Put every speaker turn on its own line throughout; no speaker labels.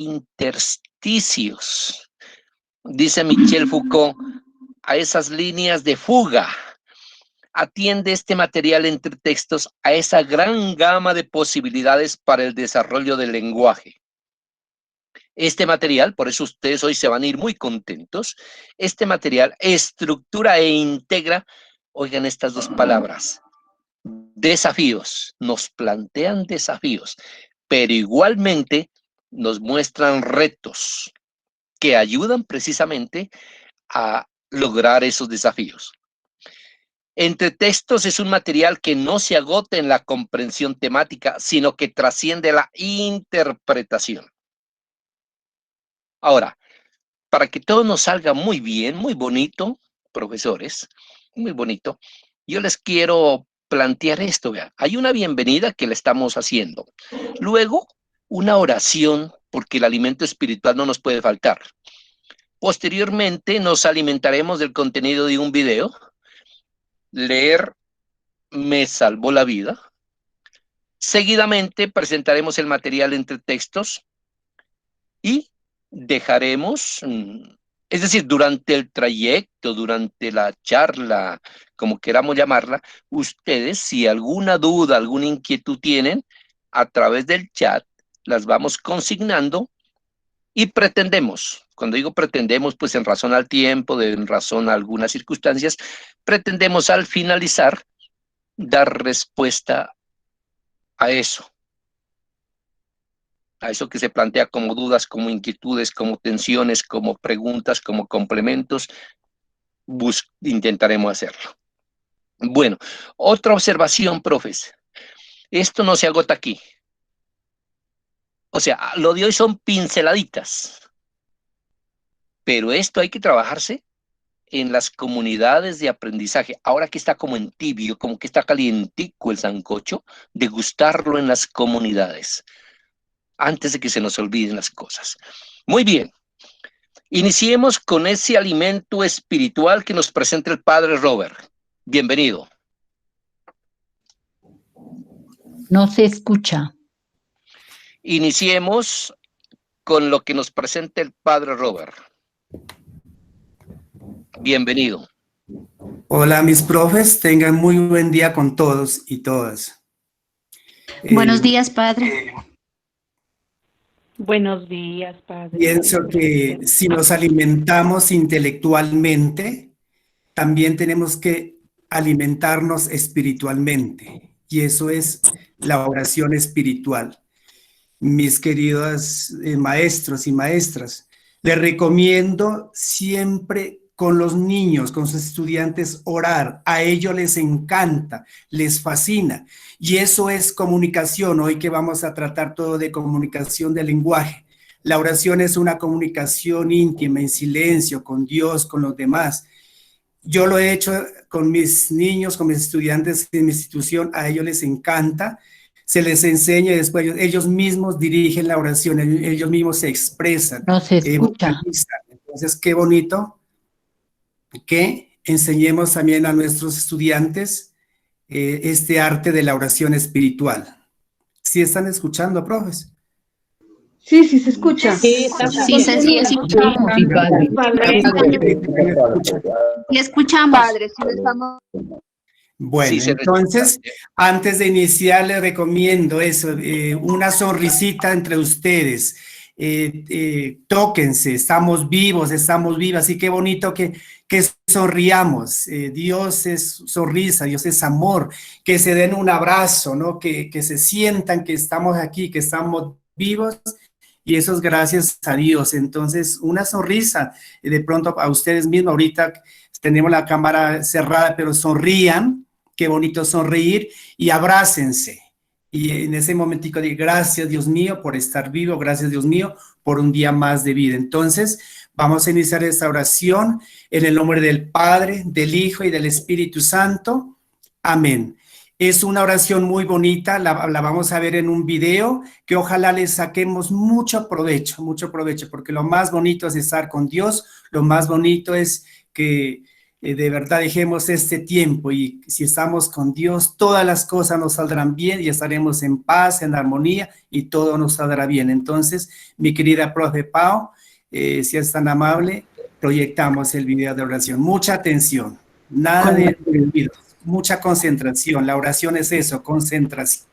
intersticios. Dice Michel Foucault, a esas líneas de fuga. Atiende este material entre textos a esa gran gama de posibilidades para el desarrollo del lenguaje. Este material, por eso ustedes hoy se van a ir muy contentos, este material estructura e integra, oigan estas dos palabras, desafíos, nos plantean desafíos, pero igualmente nos muestran retos que ayudan precisamente a lograr esos desafíos. Entre textos es un material que no se agota en la comprensión temática, sino que trasciende la interpretación. Ahora, para que todo nos salga muy bien, muy bonito, profesores, muy bonito, yo les quiero plantear esto, vean. Hay una bienvenida que le estamos haciendo. Luego, una oración, porque el alimento espiritual no nos puede faltar. Posteriormente, nos alimentaremos del contenido de un video. Leer me salvó la vida. Seguidamente, presentaremos el material entre textos y dejaremos, es decir, durante el trayecto, durante la charla, como queramos llamarla, ustedes, si alguna duda, alguna inquietud tienen, a través del chat, las vamos consignando y pretendemos, cuando digo pretendemos, pues en razón al tiempo, en razón a algunas circunstancias, pretendemos al finalizar dar respuesta a eso que se plantea como dudas, como inquietudes, como tensiones, como preguntas, como complementos, intentaremos hacerlo. Bueno, otra observación, profes. Esto no se agota aquí. O sea, lo de hoy son pinceladitas. Pero esto hay que trabajarse en las comunidades de aprendizaje. Ahora que está como en tibio, como que está calientico el sancocho, degustarlo en las comunidades, antes de que se nos olviden las cosas. Muy bien. Iniciemos con ese alimento espiritual que nos presenta el Padre Robert. Bienvenido.
No se escucha.
Iniciemos con lo que nos presenta el Padre Robert. Bienvenido.
Hola, mis profes. Tengan muy buen día con todos y todas.
Buenos días, Padre.
Buenos días, Padre.
Pienso que si nos alimentamos intelectualmente, también tenemos que alimentarnos espiritualmente. Y eso es la oración espiritual. Mis queridos maestros y maestras, les recomiendo siempre con los niños, con sus estudiantes, orar. A ellos les encanta, les fascina. Y eso es comunicación. Hoy que vamos a tratar todo de comunicación del lenguaje. La oración es una comunicación íntima, en silencio, con Dios, con los demás. Yo lo he hecho con mis niños, con mis estudiantes en mi institución. A ellos les encanta. Se les enseña y después ellos mismos dirigen la oración, ellos mismos se expresan.
No se escucha.
Entonces, qué bonito que enseñemos también a nuestros estudiantes este arte de la oración espiritual. ¿Sí están escuchando, profes?
Sí, sí se escucha.
Sí,
escuchamos. Y escuchamos.
Padre, sí lo estamos.
Bueno,
Sí,
entonces, antes de iniciar, les recomiendo eso, una sonrisita entre ustedes. Tóquense, estamos vivos, estamos vivas, y qué bonito que sonriamos. Dios es sonrisa, Dios es amor, que se den un abrazo, ¿no? Que se sientan que estamos aquí, que estamos vivos, y eso es gracias a Dios. Entonces, una sonrisa, de pronto a ustedes mismos, ahorita tenemos la cámara cerrada, pero sonrían. Qué bonito sonreír y abrácense. Y en ese momentico de gracias, Dios mío, por estar vivo, gracias, Dios mío, por un día más de vida. Entonces, vamos a iniciar esta oración en el nombre del Padre, del Hijo y del Espíritu Santo. Amén. Es una oración muy bonita, la vamos a ver en un video que ojalá le saquemos mucho provecho, porque lo más bonito es estar con Dios, lo más bonito es que de verdad dejemos este tiempo y si estamos con Dios, todas las cosas nos saldrán bien y estaremos en paz, en armonía y todo nos saldrá bien. Entonces, mi querida profe Pau, si es tan amable, proyectamos el video de oración. Mucha atención, nada de olvidos, mucha concentración. La oración es eso, concentración.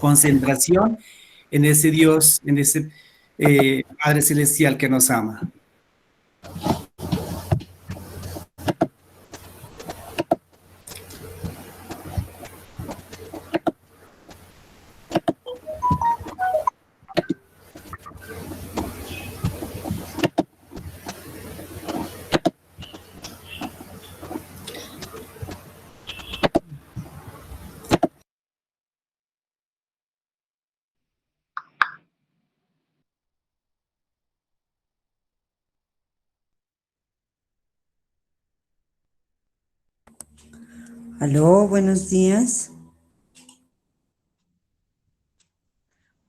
Concentración en ese Dios, en ese Padre Celestial que nos ama.
Aló, buenos días.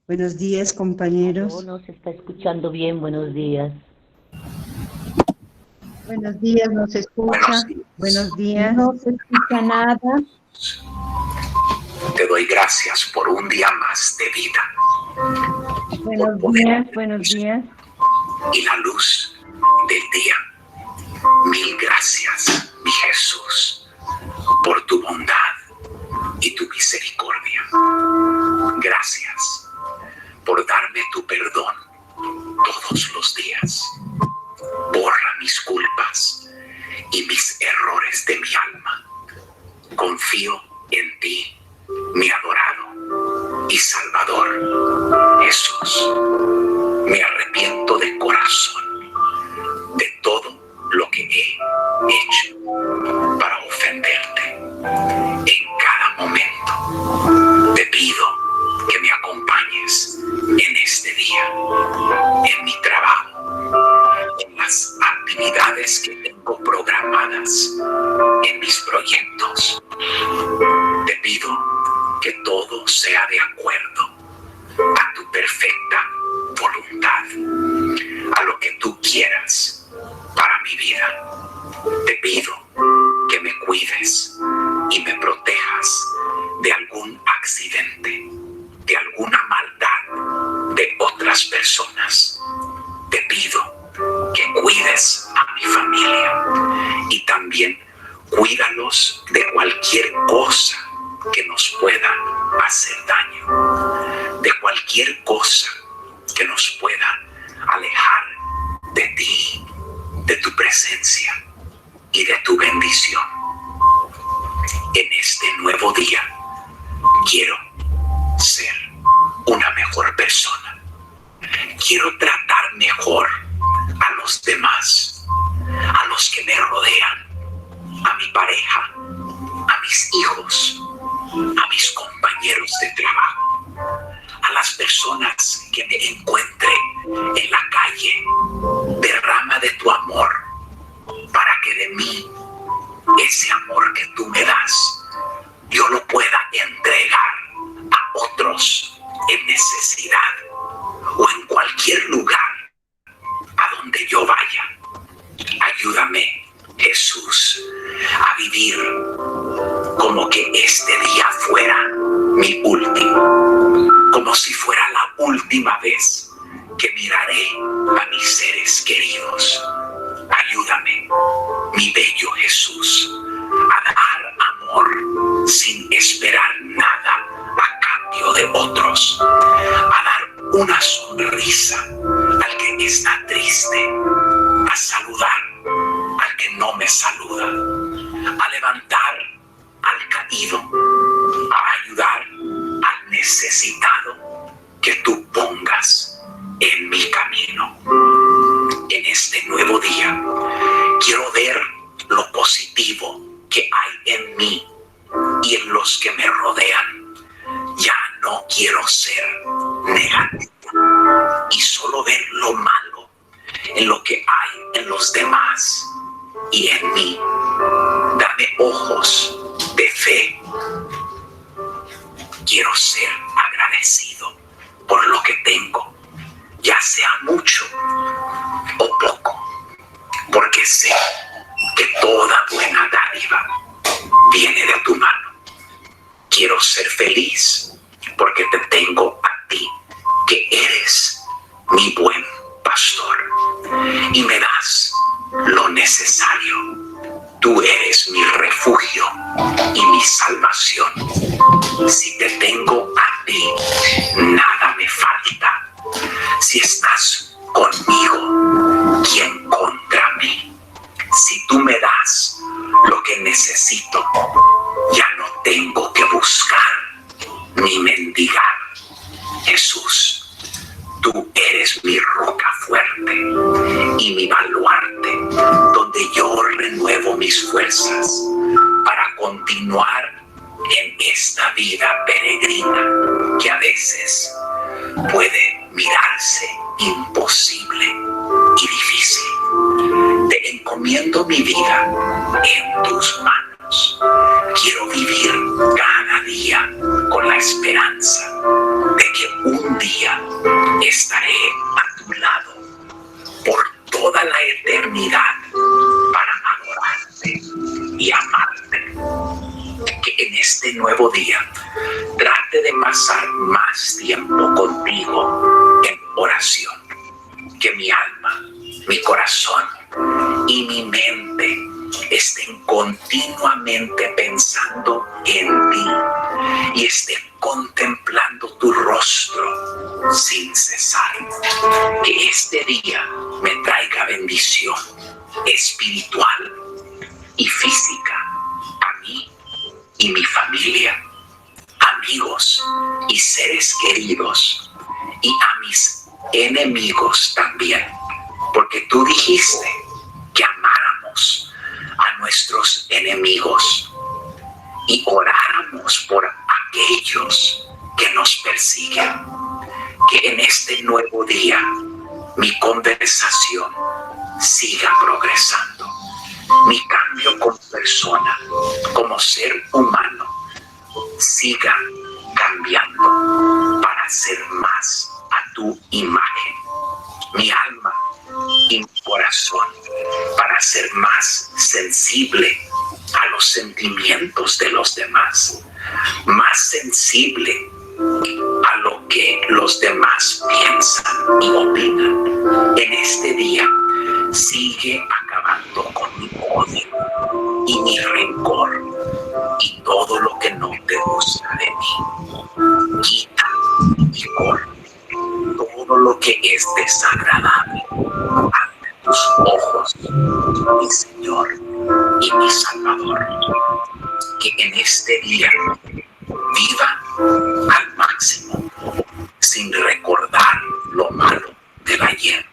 Buenos días, compañeros.
No se está escuchando bien, buenos días.
Buenos días, ¿no se escucha?
Buenos días.
No se escucha nada.
Te doy gracias por un día más de vida.
Buenos días, buenos días.
Y la luz del día. Mil gracias, mi Jesús, por tu bondad y tu misericordia. Gracias por darme tu perdón todos los días. Borra mis culpas y mis errores de mi alma. Confío en ti, mi adorado y Salvador Jesús. Me arrepiento de corazón de todo lo que he hecho para ofenderte. En cada momento te pido que me acompañes en este día, en mi trabajo, en las actividades que tengo programadas, en mis proyectos. Te pido que todo sea de acuerdo a tu perfecta voluntad, a lo que tú quieras para mi vida. Te pido que me cuides y me protejas de algún accidente, de alguna maldad de otras personas. Te pido que cuides a mi familia y también cuídalos de cualquier cosa que nos pueda hacer daño, de cualquier cosa que nos pueda alejar de ti, de tu presencia y de tu bendición. En este nuevo día quiero ser una mejor persona. Quiero tratar mejor a los demás, a los que me rodean, a mi pareja, a mis hijos, a mis compañeros de trabajo, a las personas que me encuentre en la calle. Derrama de tu amor para que de mí, ese amor que tú me das, yo lo pueda entregar a otros en necesidad o en cualquier lugar a donde yo vaya. Ayúdame, Jesús, a vivir como que este día fuera mi último, como si fuera la última vez que miraré a mis seres queridos. Ayúdame, mi bello Jesús, a dar amor sin esperar nada a cambio de otros, a dar una sonrisa al que está triste, a saludar al que no me saluda, a levantar al caído, a ayudar al necesitado que tú pongas en mi camino. En este nuevo día quiero ver lo positivo que hay en mí y en los que me rodean. Ya no quiero ser negativo y solo ver lo malo en lo que hay en los demás y en mí. Dame ojos de fe. Quiero ser agradecido por lo que tengo, ya sea mucho o poco, porque sé que Toda buena dádiva viene de tu mano. Quiero ser feliz porque te tengo a ti, que eres mi buen pastor, y me das lo necesario. Tú eres mi refugio y mi salvación. Si te tengo a ti, nada me falta. Si estás conmigo, ¿quién contra mí? Si tú me das lo que necesito, ya no tengo que buscar ni mendigar. Jesús, tú eres mi roca fuerte y mi baluarte, donde yo renuevo mis fuerzas para continuar en esta vida peregrina que a veces puede mirarse imposible y difícil. Te encomiendo mi vida en tus manos. Quiero vivir cada día con la esperanza de que un día estaré a tu lado por toda la eternidad para adorarte y amarte. Que en este nuevo día trate de pasar más tiempo contigo en oración. Que mi alma, mi corazón y mi mente estén continuamente pensando en ti y estén contemplando tu rostro sin cesar. Que este día me traiga bendición espiritual y física a mí y mi familia, amigos y seres queridos, y a mis enemigos también, porque tú dijiste que amáramos a nuestros enemigos y oráramos por aquellos que nos persiguen. Que en este nuevo día mi conversación siga progresando, mi cambio como persona, como ser humano, siga cambiando para ser más a tu imagen. Mi alma y mi corazón para ser más sensible a los sentimientos de los demás, más sensible a lo que los demás piensan y opinan. En este día sigue acabando con mi odio y mi rencor y todo lo que no te gusta de mí. Quita y corre todo lo que es desagradable ante tus ojos, mi Señor y mi Salvador. Que en este día viva al máximo, sin recordar lo malo del ayer,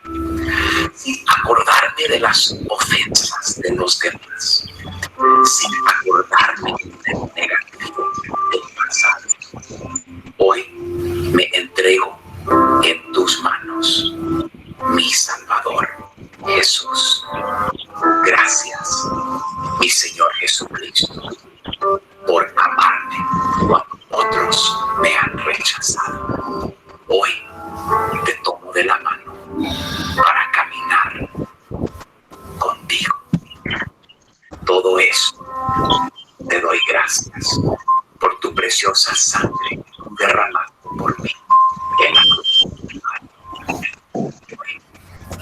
sin acordarme de las ofensas de los demás, sin acordarme del negativo del pasado. Hoy me entrego en tus manos, mi Salvador Jesús. Gracias, mi Señor Jesucristo, por amarme cuando otros me han rechazado. Hoy te tomo de la mano para caminar contigo. Todo eso te doy gracias por tu preciosa sangre derramada por mí en la cruz. Hoy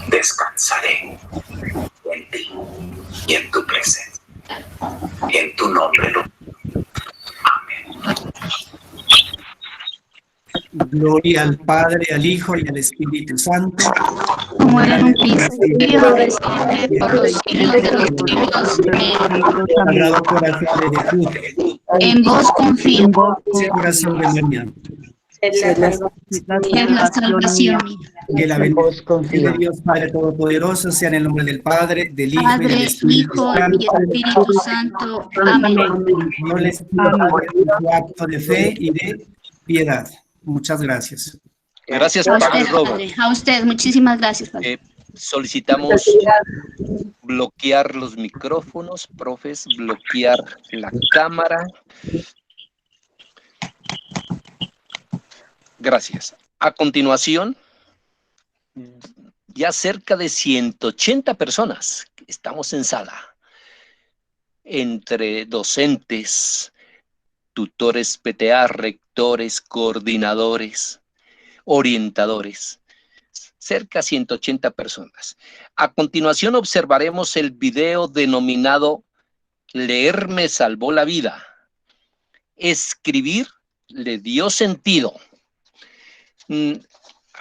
descansaré en ti y en tu presencia. En tu nombre lo pido. Amén.
Gloria al Padre, al Hijo y al Espíritu Santo.
Como era en un principio, ahora y siempre, por los siglos de los siglos. Amén.
Sagrado Corazón de Jesús,
En vos confío,
corazón de María,
es la salvación mía.
que la bendición de Dios Padre Todopoderoso sea en el nombre del Padre, del Hijo y del
Padre,
Espíritu
Hijo
Santo.
y Espíritu Santo. Amén.
Yo les pido, Padre, su acto de fe y de piedad. Muchas gracias.
Gracias,
A
Padre
usted,
Robert.
Padre. A usted, muchísimas gracias, Padre.
Solicitamos bloquear los micrófonos, profes, bloquear la cámara. Gracias. A continuación, ya cerca de 180 personas estamos en sala. entre docentes, tutores PTA, rectores, coordinadores, orientadores, cerca de 180 personas. A continuación observaremos el video denominado Leer me salvó la vida. Escribir le dio sentido.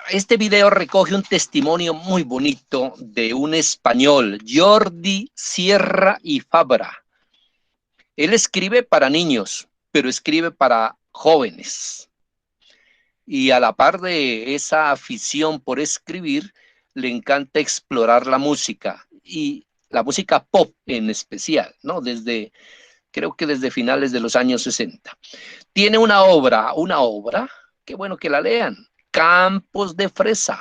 Este video recoge un testimonio muy bonito de un español, Jordi Sierra y Fabra. Él escribe para niños, pero escribe para jóvenes. Y a la par de esa afición por escribir, le encanta explorar la música, y la música pop en especial, ¿no? Creo que desde finales de los años 60. Tiene una obra, qué bueno que la lean, Campos de Fresa.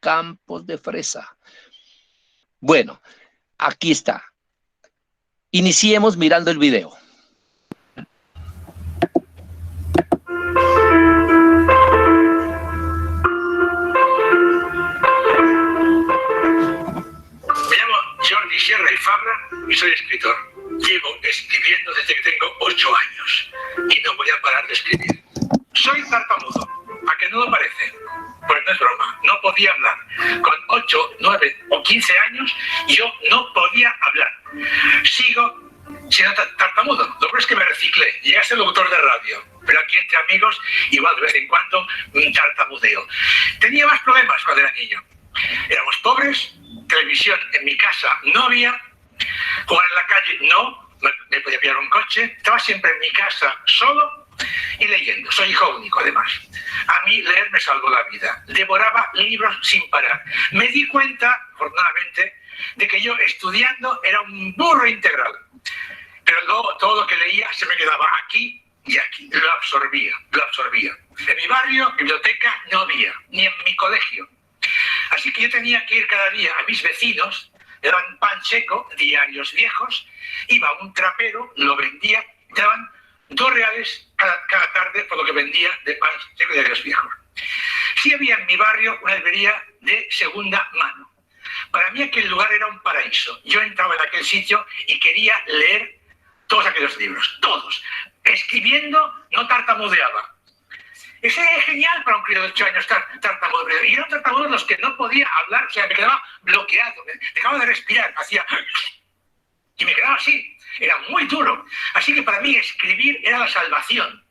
Campos de Fresa. Bueno, aquí está. Iniciemos mirando el video.
Me llamo Jordi Sierra y Fabra y soy escritor. Llevo escribiendo desde que tengo 8 años y no voy a parar de escribir. Soy tartamudo, ¿a que no lo parece? Pues no es broma, no podía hablar. Con 8, 9 o 15 años yo no podía hablar. Sigo siendo tartamudo. Lo que es que me reciclé, llegué a ser locutor de radio, pero aquí entre amigos igual de vez en cuando tartamudeo. Tenía más problemas cuando era niño. Éramos pobres, televisión en mi casa no había, jugar en la calle no, me podía pillar un coche, estaba siempre en mi casa solo y leyendo. Soy hijo único además. A mí leer me salvó la vida. Devoraba libros sin parar. Me di cuenta, afortunadamente, de que yo estudiando era un burro integral. Pero luego todo lo que leía se me quedaba aquí y aquí. Lo absorbía. En mi barrio, biblioteca no había, ni en mi colegio. Así que yo tenía que ir cada día a mis vecinos, le daban pan seco, diarios viejos, iba a un trapero, lo vendía, me daban 2 reales cada tarde por lo que vendía de pan seco y diarios viejos. Sí había en mi barrio una librería de segunda mano. Para mí aquel lugar era un paraíso. Yo entraba en aquel sitio y quería leer todos aquellos libros, todos. Escribiendo no tartamudeaba. Ese es genial para un crío de 8 años tartamudo. Y eran tartamudos los que no podía hablar, o sea, me quedaba bloqueado, dejaba de respirar, hacía... Y me quedaba así, era muy duro. Así que para mí escribir era la salvación.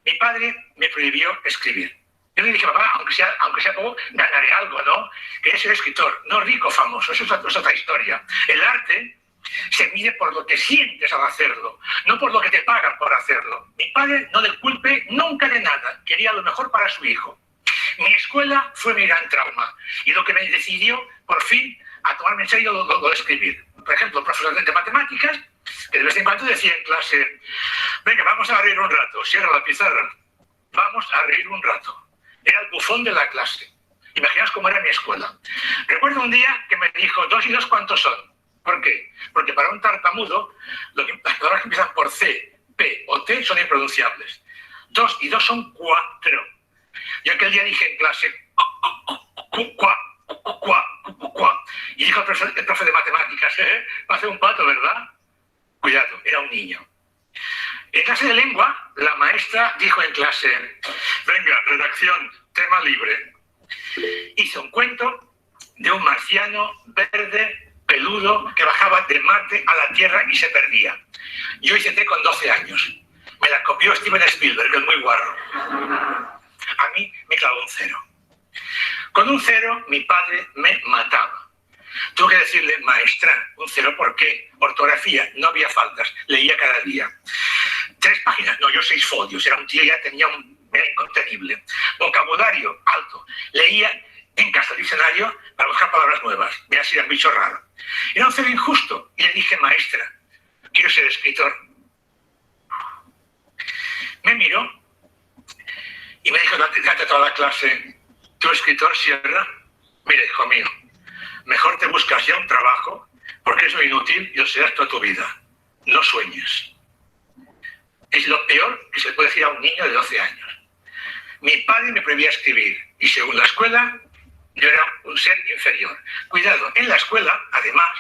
Mi padre me prohibió escribir. Yo le dije, papá, aunque sea poco, ganaré algo, ¿no? Quería ser escritor, no rico, famoso, eso es otra historia. El arte se mide por lo que sientes al hacerlo, no por lo que te pagan por hacerlo. Mi padre no le culpe nunca de nada, quería lo mejor para su hijo. Mi escuela fue mi gran trauma y lo que me decidió, por fin, a tomarme en serio lo de escribir. Por ejemplo, profesor de matemáticas, que de vez en cuando decía en clase, venga, vamos a reír un rato, cierra la pizarra, vamos a reír un rato. Era el bufón de la clase. Imaginaos cómo era mi escuela. Recuerdo un día que me dijo, 2 y 2, ¿cuántos son? ¿Por qué? Porque para un tartamudo, las palabras que empiezan por C, P o T son impronunciables. 2 y 2 son 4. Yo aquel día dije en clase, y dijo el profe de matemáticas, va a hacer un pato, ¿verdad? Cuidado, era un niño. En clase de lengua, la maestra dijo en clase, venga, redacción, tema libre. Hizo un cuento de un marciano verde, peludo, que bajaba de Marte a la Tierra y se perdía. Yo hice té con 12 años. Me la copió Steven Spielberg, que es muy guarro. A mí me clavó un 0. Con un 0, mi padre me mataba. Tuve que decirle, maestra, un 0, ¿por qué? Ortografía, no había faltas, leía cada día. 3 páginas, no, yo 6 folios, era un tío, ya tenía era incontenible. Vocabulario, alto. Leía en casa el diccionario para buscar palabras nuevas, veía si era un bicho raro. Era un 0 injusto, y le dije, maestra, quiero ser escritor. Me miró y me dijo durante toda la clase, ¿tú escritor, Sierra? Mire, hijo mío, mejor te buscas ya un trabajo, porque eso es inútil y lo serás toda tu vida. No sueñes. Es lo peor que se le puede decir a un niño de 12 años. Mi padre me prohibía escribir y según la escuela, yo era un ser inferior. Cuidado, en la escuela, además,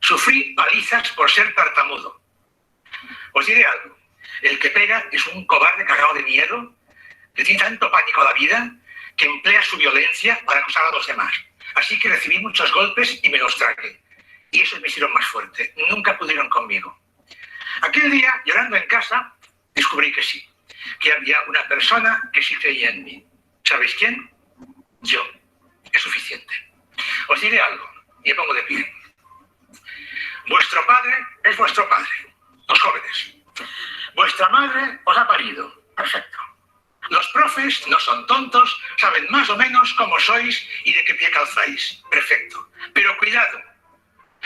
Sufrí palizas por ser tartamudo. Os diré algo. El que pega es un cobarde cagado de miedo, que tiene tanto pánico a la vida, que emplea su violencia para acosar a los demás. Así que recibí muchos golpes y me los tragué. Y eso me hicieron más fuerte. Nunca pudieron conmigo. Aquel día, llorando en casa, descubrí que sí. Que había una persona que sí creía en mí. ¿Sabéis quién? Yo. Es suficiente. Os diré algo, y me pongo de pie. Vuestro padre es vuestro padre, los jóvenes. Vuestra madre os ha parido. Perfecto. Los profes no son tontos, saben más o menos cómo sois y de qué pie calzáis. Perfecto. Pero cuidado,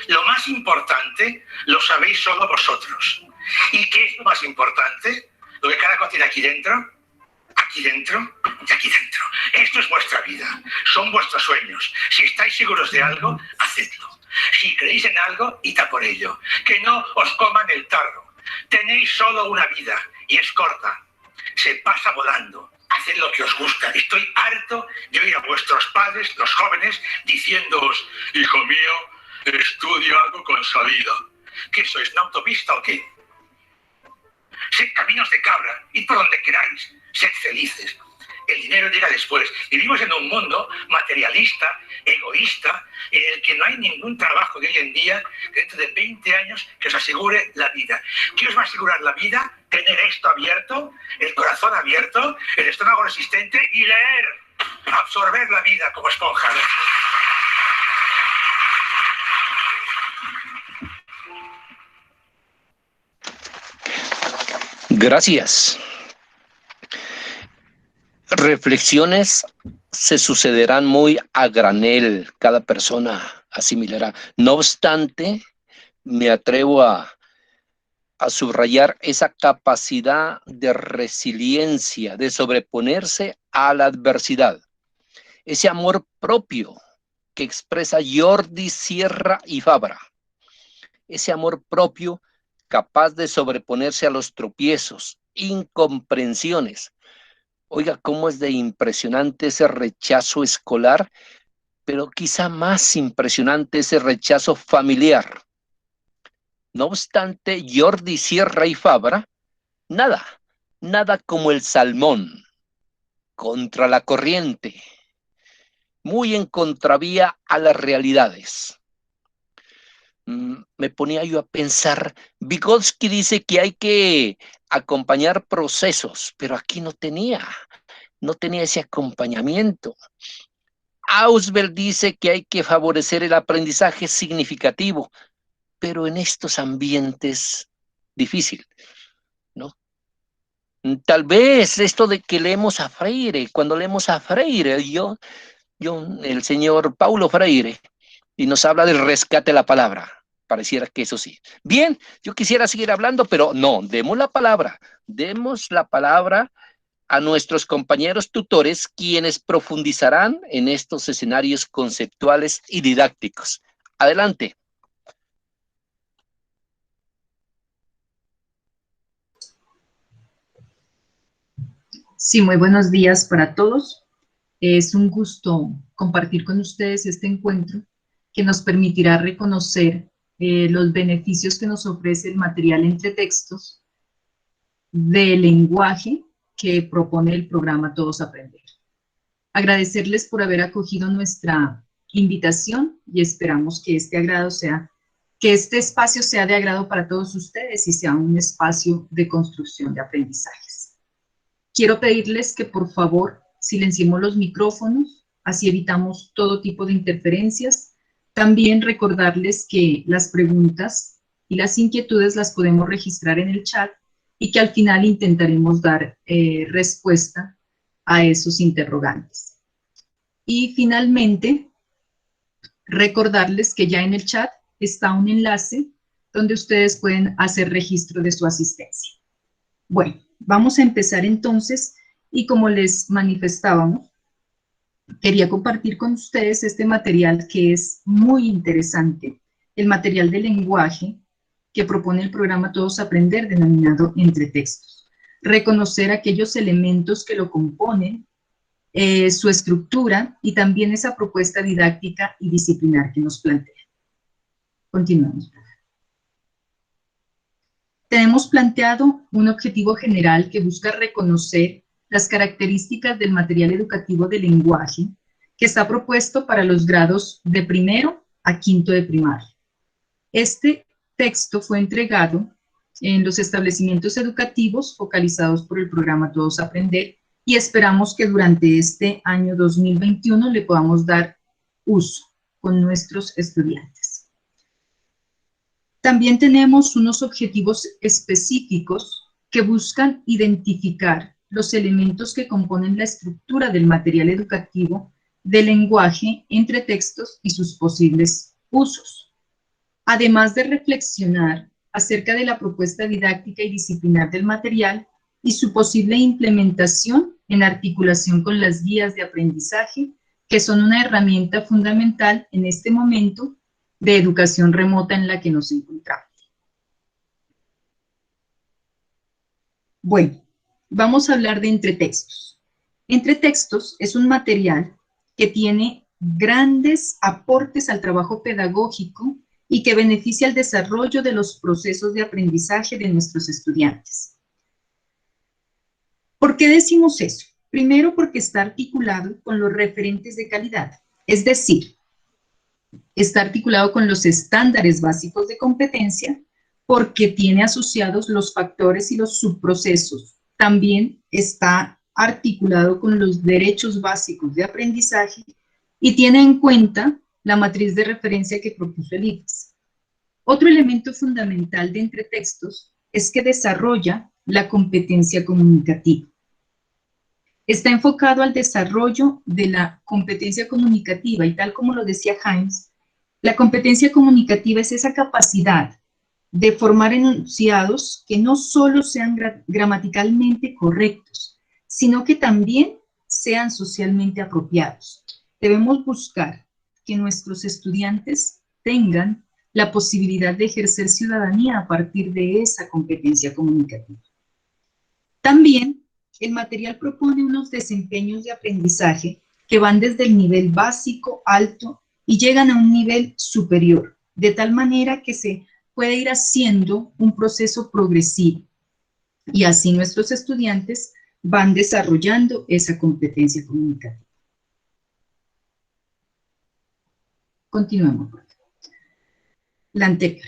lo más importante lo sabéis solo vosotros. ¿Y qué es lo más importante? Lo que cada cosa tiene aquí dentro y aquí dentro. Esto es vuestra vida, son vuestros sueños. Si estáis seguros de algo, hacedlo. Si creéis en algo, id a por ello. Que no os coman el tarro. Tenéis solo una vida y es corta. Se pasa volando. Haced lo que os gusta. Estoy harto de oír a vuestros padres, los jóvenes, diciéndoos: hijo mío, estudia algo con salida. ¿Qué sois, una autopista o qué? Sed caminos de cabra, id por donde queráis, sed felices. El dinero llega después. Vivimos en un mundo materialista, egoísta, en el que no hay ningún trabajo de hoy en día dentro de 20 años que os asegure la vida. ¿Qué os va a asegurar la vida? Tener esto abierto, el corazón abierto, el estómago resistente y leer, absorber la vida como esponja.
Gracias. Reflexiones se sucederán muy a granel, cada persona asimilará. No obstante, me atrevo a subrayar esa capacidad de resiliencia, de sobreponerse a la adversidad. Ese amor propio que expresa Jordi Sierra y Fabra. Ese amor propio capaz de sobreponerse a los tropiezos, incomprensiones. Oiga, cómo es de impresionante ese rechazo escolar, pero quizá más impresionante ese rechazo familiar. No obstante, Jordi Sierra y Fabra, nada como el salmón, contra la corriente, muy en contravía a las realidades. Me ponía yo a pensar, Vygotsky dice que hay que acompañar procesos, pero aquí no tenía ese acompañamiento. Auswell dice que hay que favorecer el aprendizaje significativo, pero en estos ambientes difícil, ¿no? Tal vez esto de que leemos a Freire, cuando leemos a Freire, el señor Paulo Freire, y nos habla del rescate de la palabra. Pareciera que eso sí. Bien, yo quisiera seguir hablando, pero no, demos la palabra a nuestros compañeros tutores, quienes profundizarán en estos escenarios conceptuales y didácticos. Adelante.
Sí, muy buenos días para todos. Es un gusto compartir con ustedes este encuentro que nos permitirá reconocer los beneficios que nos ofrece el material entre textos del lenguaje que propone el programa Todos Aprender. Agradecerles por haber acogido nuestra invitación y esperamos que este espacio sea de agrado para todos ustedes y sea un espacio de construcción de aprendizajes. Quiero pedirles que por favor silenciemos los micrófonos, así evitamos todo tipo de interferencias. También recordarles que las preguntas y las inquietudes las podemos registrar en el chat y que al final intentaremos dar respuesta a esos interrogantes. Y finalmente, recordarles que ya en el chat está un enlace donde ustedes pueden hacer registro de su asistencia. Bueno, vamos a empezar entonces y como les manifestábamos, quería compartir con ustedes este material que es muy interesante, el material de lenguaje que propone el programa Todos Aprender, denominado Entre Textos. Reconocer aquellos elementos que lo componen, su estructura y también esa propuesta didáctica y disciplinar que nos plantea. Continuamos. Tenemos planteado un objetivo general que busca reconocer las características del material educativo de lenguaje que está propuesto para los grados de 1º a 5º de primaria. Este texto fue entregado en los establecimientos educativos focalizados por el programa Todos Aprender y esperamos que durante este año 2021 le podamos dar uso con nuestros estudiantes. También tenemos unos objetivos específicos que buscan identificar los elementos que componen la estructura del material educativo de lenguaje entre textos y sus posibles usos, además de reflexionar acerca de la propuesta didáctica y disciplinar del material y su posible implementación en articulación con las guías de aprendizaje, que son una herramienta fundamental en este momento de educación remota en la que nos encontramos. Bueno, vamos a hablar de entretextos. Entretextos es un material que tiene grandes aportes al trabajo pedagógico y que beneficia el desarrollo de los procesos de aprendizaje de nuestros estudiantes. ¿Por qué decimos eso? Primero, porque está articulado con los referentes de calidad, es decir, está articulado con los estándares básicos de competencia porque tiene asociados los factores y los subprocesos. También está articulado con los derechos básicos de aprendizaje y tiene en cuenta la matriz de referencia que propuso el IFES. Otro elemento fundamental de entretextos es que desarrolla la competencia comunicativa. Está enfocado al desarrollo de la competencia comunicativa y tal como lo decía Heinz, la competencia comunicativa es esa capacidad de formar enunciados que no solo sean gramaticalmente correctos, sino que también sean socialmente apropiados. Debemos buscar que nuestros estudiantes tengan la posibilidad de ejercer ciudadanía a partir de esa competencia comunicativa. También el material propone unos desempeños de aprendizaje que van desde el nivel básico, alto, y llegan a un nivel superior, de tal manera que se puede ir haciendo un proceso progresivo. Y así nuestros estudiantes van desarrollando esa competencia comunicativa. Continuemos. La anterior.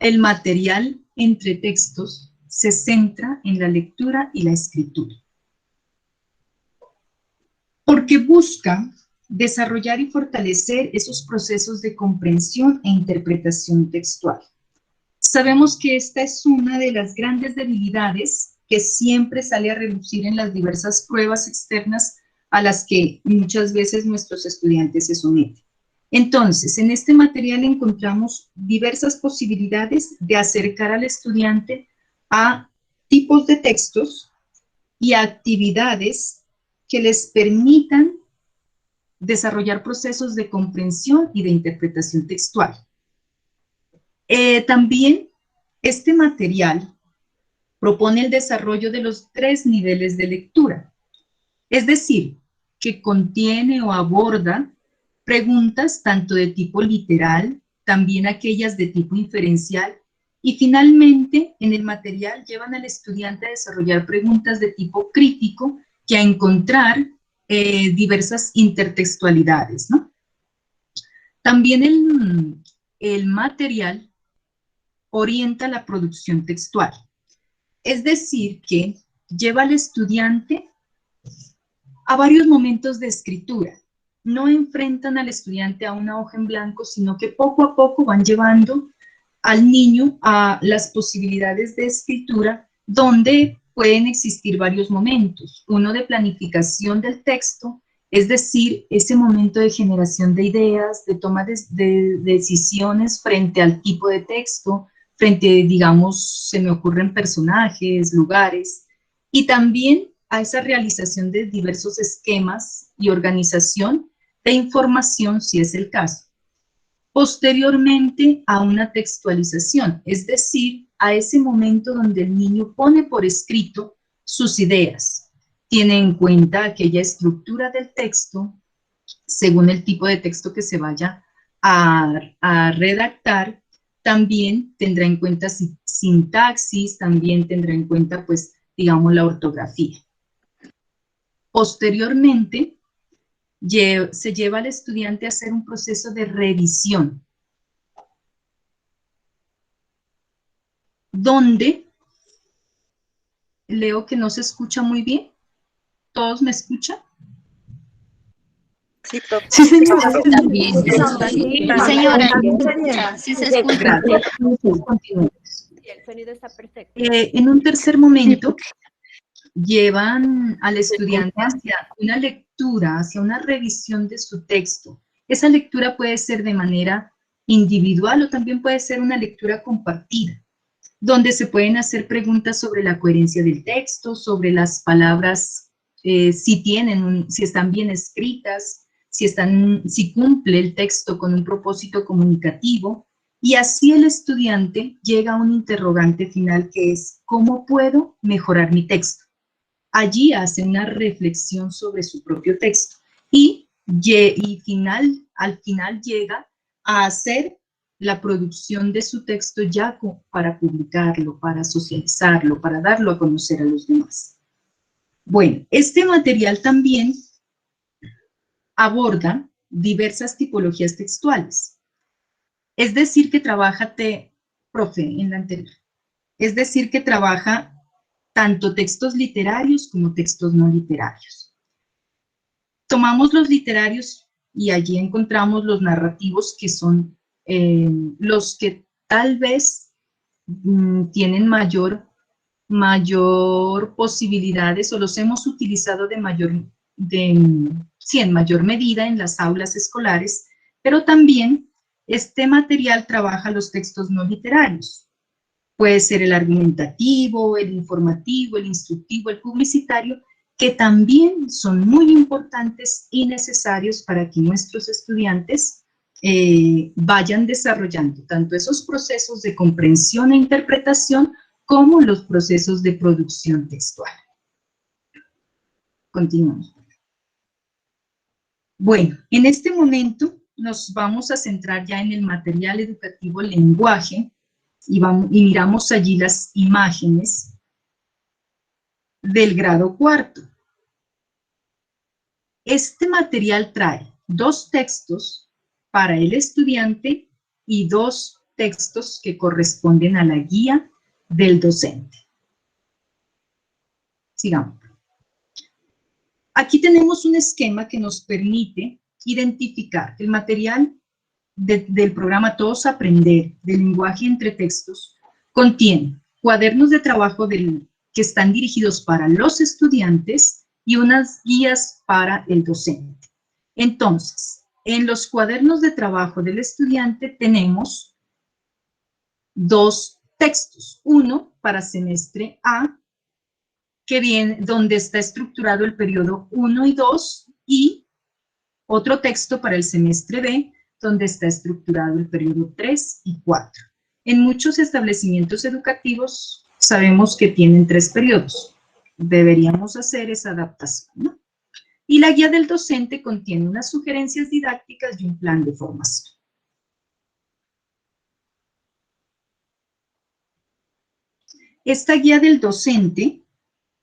El material entre textos se centra en la lectura y la escritura, porque busca desarrollar y fortalecer esos procesos de comprensión e interpretación textual. Sabemos que esta es una de las grandes debilidades que siempre sale a relucir en las diversas pruebas externas a las que muchas veces nuestros estudiantes se someten. Entonces, en este material encontramos diversas posibilidades de acercar al estudiante a tipos de textos y actividades que les permitan desarrollar procesos de comprensión y de interpretación textual. También este material propone el desarrollo de los 3 niveles de lectura, es decir, que contiene o aborda preguntas tanto de tipo literal, también aquellas de tipo inferencial, y finalmente en el material llevan al estudiante a desarrollar preguntas de tipo crítico y a encontrar diversas intertextualidades, ¿no? También el material orienta la producción textual, es decir, que lleva al estudiante a varios momentos de escritura. No enfrentan al estudiante a una hoja en blanco, sino que poco a poco van llevando al niño a las posibilidades de escritura donde pueden existir varios momentos. Uno de planificación del texto, es decir, ese momento de generación de ideas, de toma de decisiones frente al tipo de texto, frente, digamos, se me ocurren personajes, lugares, y también a esa realización de diversos esquemas y organización de información, si es el caso. Posteriormente a una textualización, es decir, a ese momento donde el niño pone por escrito sus ideas, tiene en cuenta aquella estructura del texto, según el tipo de texto que se vaya a redactar, también tendrá en cuenta sintaxis, también tendrá en cuenta, pues, digamos, la ortografía. Posteriormente, se lleva al estudiante a hacer un proceso de revisión, donde leo que no se escucha muy bien. ¿Todos me escuchan?
Sí, profe.
Sí, señora.
También. Señora, sí se escucha.
Gracias. Continuemos.
Sí, el sonido está perfecto.
En un tercer momento, llevan al estudiante hacia una lectura, hacia una revisión de su texto. Esa lectura puede ser de manera individual o también puede ser una lectura compartida, donde se pueden hacer preguntas sobre la coherencia del texto, sobre las palabras, si están bien escritas, si cumple el texto con un propósito comunicativo, y así el estudiante llega a un interrogante final que es, ¿cómo puedo mejorar mi texto? Allí hace una reflexión sobre su propio texto y al final llega a hacer la producción de su texto ya para publicarlo, para socializarlo, para darlo a conocer a los demás. Bueno, este material también aborda diversas tipologías textuales. Es decir, que trabaja, profe, en la anterior, es decir, que trabaja tanto textos literarios como textos no literarios. Tomamos los literarios y allí encontramos los narrativos, que son los que tal vez tienen mayor posibilidades, o los hemos utilizado en mayor medida en las aulas escolares, pero también este material trabaja los textos no literarios. Puede ser el argumentativo, el informativo, el instructivo, el publicitario, que también son muy importantes y necesarios para que nuestros estudiantes vayan desarrollando tanto esos procesos de comprensión e interpretación como los procesos de producción textual. Continuamos. Bueno, en este momento nos vamos a centrar ya en el material educativo lenguaje, y miramos allí las imágenes del grado cuarto. Este material trae 2 textos para el estudiante y 2 textos que corresponden a la guía del docente. Sigamos. Aquí tenemos un esquema que nos permite identificar el material del programa Todos Aprender, del lenguaje entre textos, contiene cuadernos de trabajo que están dirigidos para los estudiantes y unas guías para el docente. Entonces, en los cuadernos de trabajo del estudiante tenemos 2 textos. Uno para semestre A, donde está estructurado el periodo 1 y 2, y otro texto para el semestre B, donde está estructurado el periodo 3 y 4. En muchos establecimientos educativos sabemos que tienen 3 periodos. Deberíamos hacer esa adaptación, ¿no? Y la guía del docente contiene unas sugerencias didácticas y un plan de formación. Esta guía del docente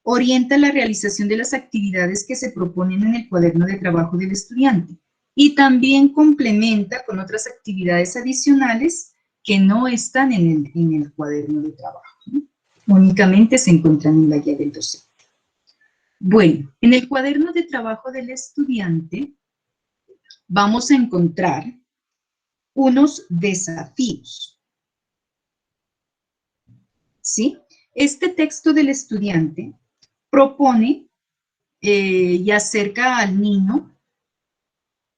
orienta la realización de las actividades que se proponen en el cuaderno de trabajo del estudiante, y también complementa con otras actividades adicionales que no están en el cuaderno de trabajo, ¿no? Únicamente se encuentran en la guía del docente. Bueno, en el cuaderno de trabajo del estudiante vamos a encontrar unos desafíos, ¿sí? Este texto del estudiante propone y acerca al niño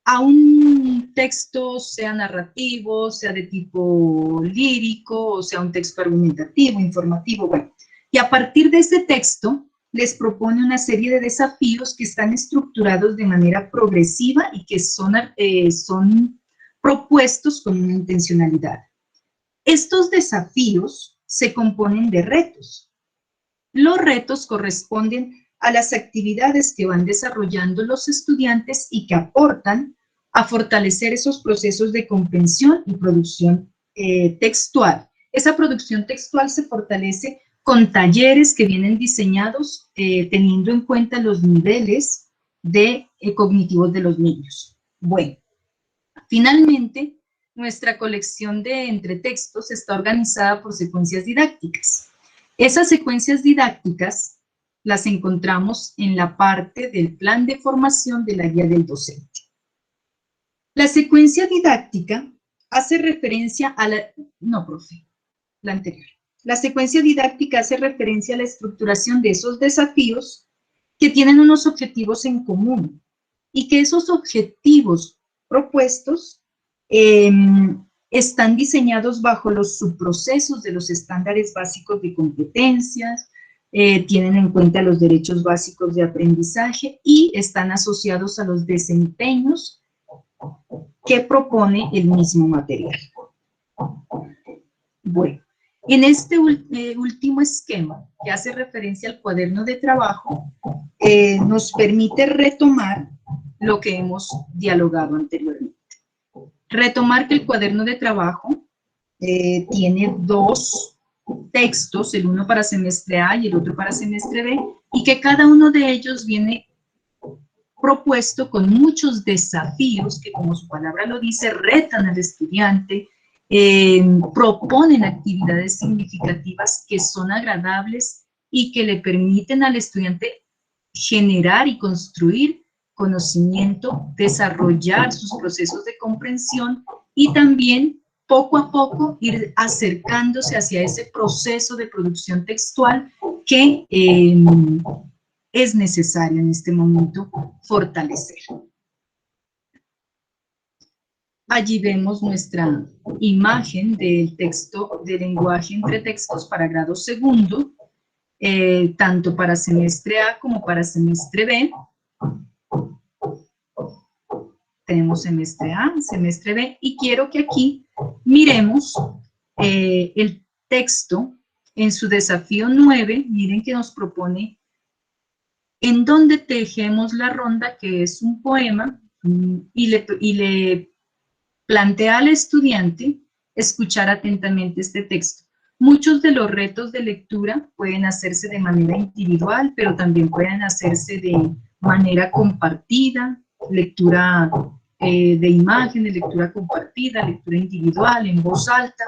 a un texto, sea narrativo, sea de tipo lírico, o sea un texto argumentativo, informativo, bueno. Y a partir de ese texto, les propone una serie de desafíos que están estructurados de manera progresiva y que son propuestos con una intencionalidad. Estos desafíos se componen de retos. Los retos corresponden a las actividades que van desarrollando los estudiantes y que aportan a fortalecer esos procesos de comprensión y producción textual. Esa producción textual se fortalece con talleres que vienen diseñados teniendo en cuenta los niveles cognitivos de los niños. Bueno, finalmente, nuestra colección de entretextos está organizada por secuencias didácticas. Esas secuencias didácticas las encontramos en la parte del plan de formación de la guía del docente. La secuencia didáctica hace referencia a la... No, profe, la anterior. La secuencia didáctica hace referencia a la estructuración de esos desafíos que tienen unos objetivos en común y que esos objetivos propuestos están diseñados bajo los subprocesos de los estándares básicos de competencias, tienen en cuenta los derechos básicos de aprendizaje y están asociados a los desempeños que propone el mismo material. Bueno, en este último esquema, que hace referencia al cuaderno de trabajo, nos permite retomar lo que hemos dialogado anteriormente. Retomar que el cuaderno de trabajo tiene dos textos, el uno para semestre A y el otro para semestre B, y que cada uno de ellos viene propuesto con muchos desafíos que, como su palabra lo dice, retan al estudiante, proponen actividades significativas que son agradables y que le permiten al estudiante generar y construir conocimiento, desarrollar sus procesos de comprensión y también poco a poco ir acercándose hacia ese proceso de producción textual que es necesario en este momento fortalecer. Allí vemos nuestra imagen del texto de lenguaje entre textos para grado segundo, tanto para semestre A como para semestre B. Tenemos semestre A, semestre B, y quiero que aquí miremos el texto en su desafío 9, miren que nos propone en donde tejemos la ronda, que es un poema, y le plantea al estudiante escuchar atentamente este texto. Muchos de los retos de lectura pueden hacerse de manera individual, pero también pueden hacerse de manera compartida, lectura de imágenes, lectura compartida, lectura individual, en voz alta,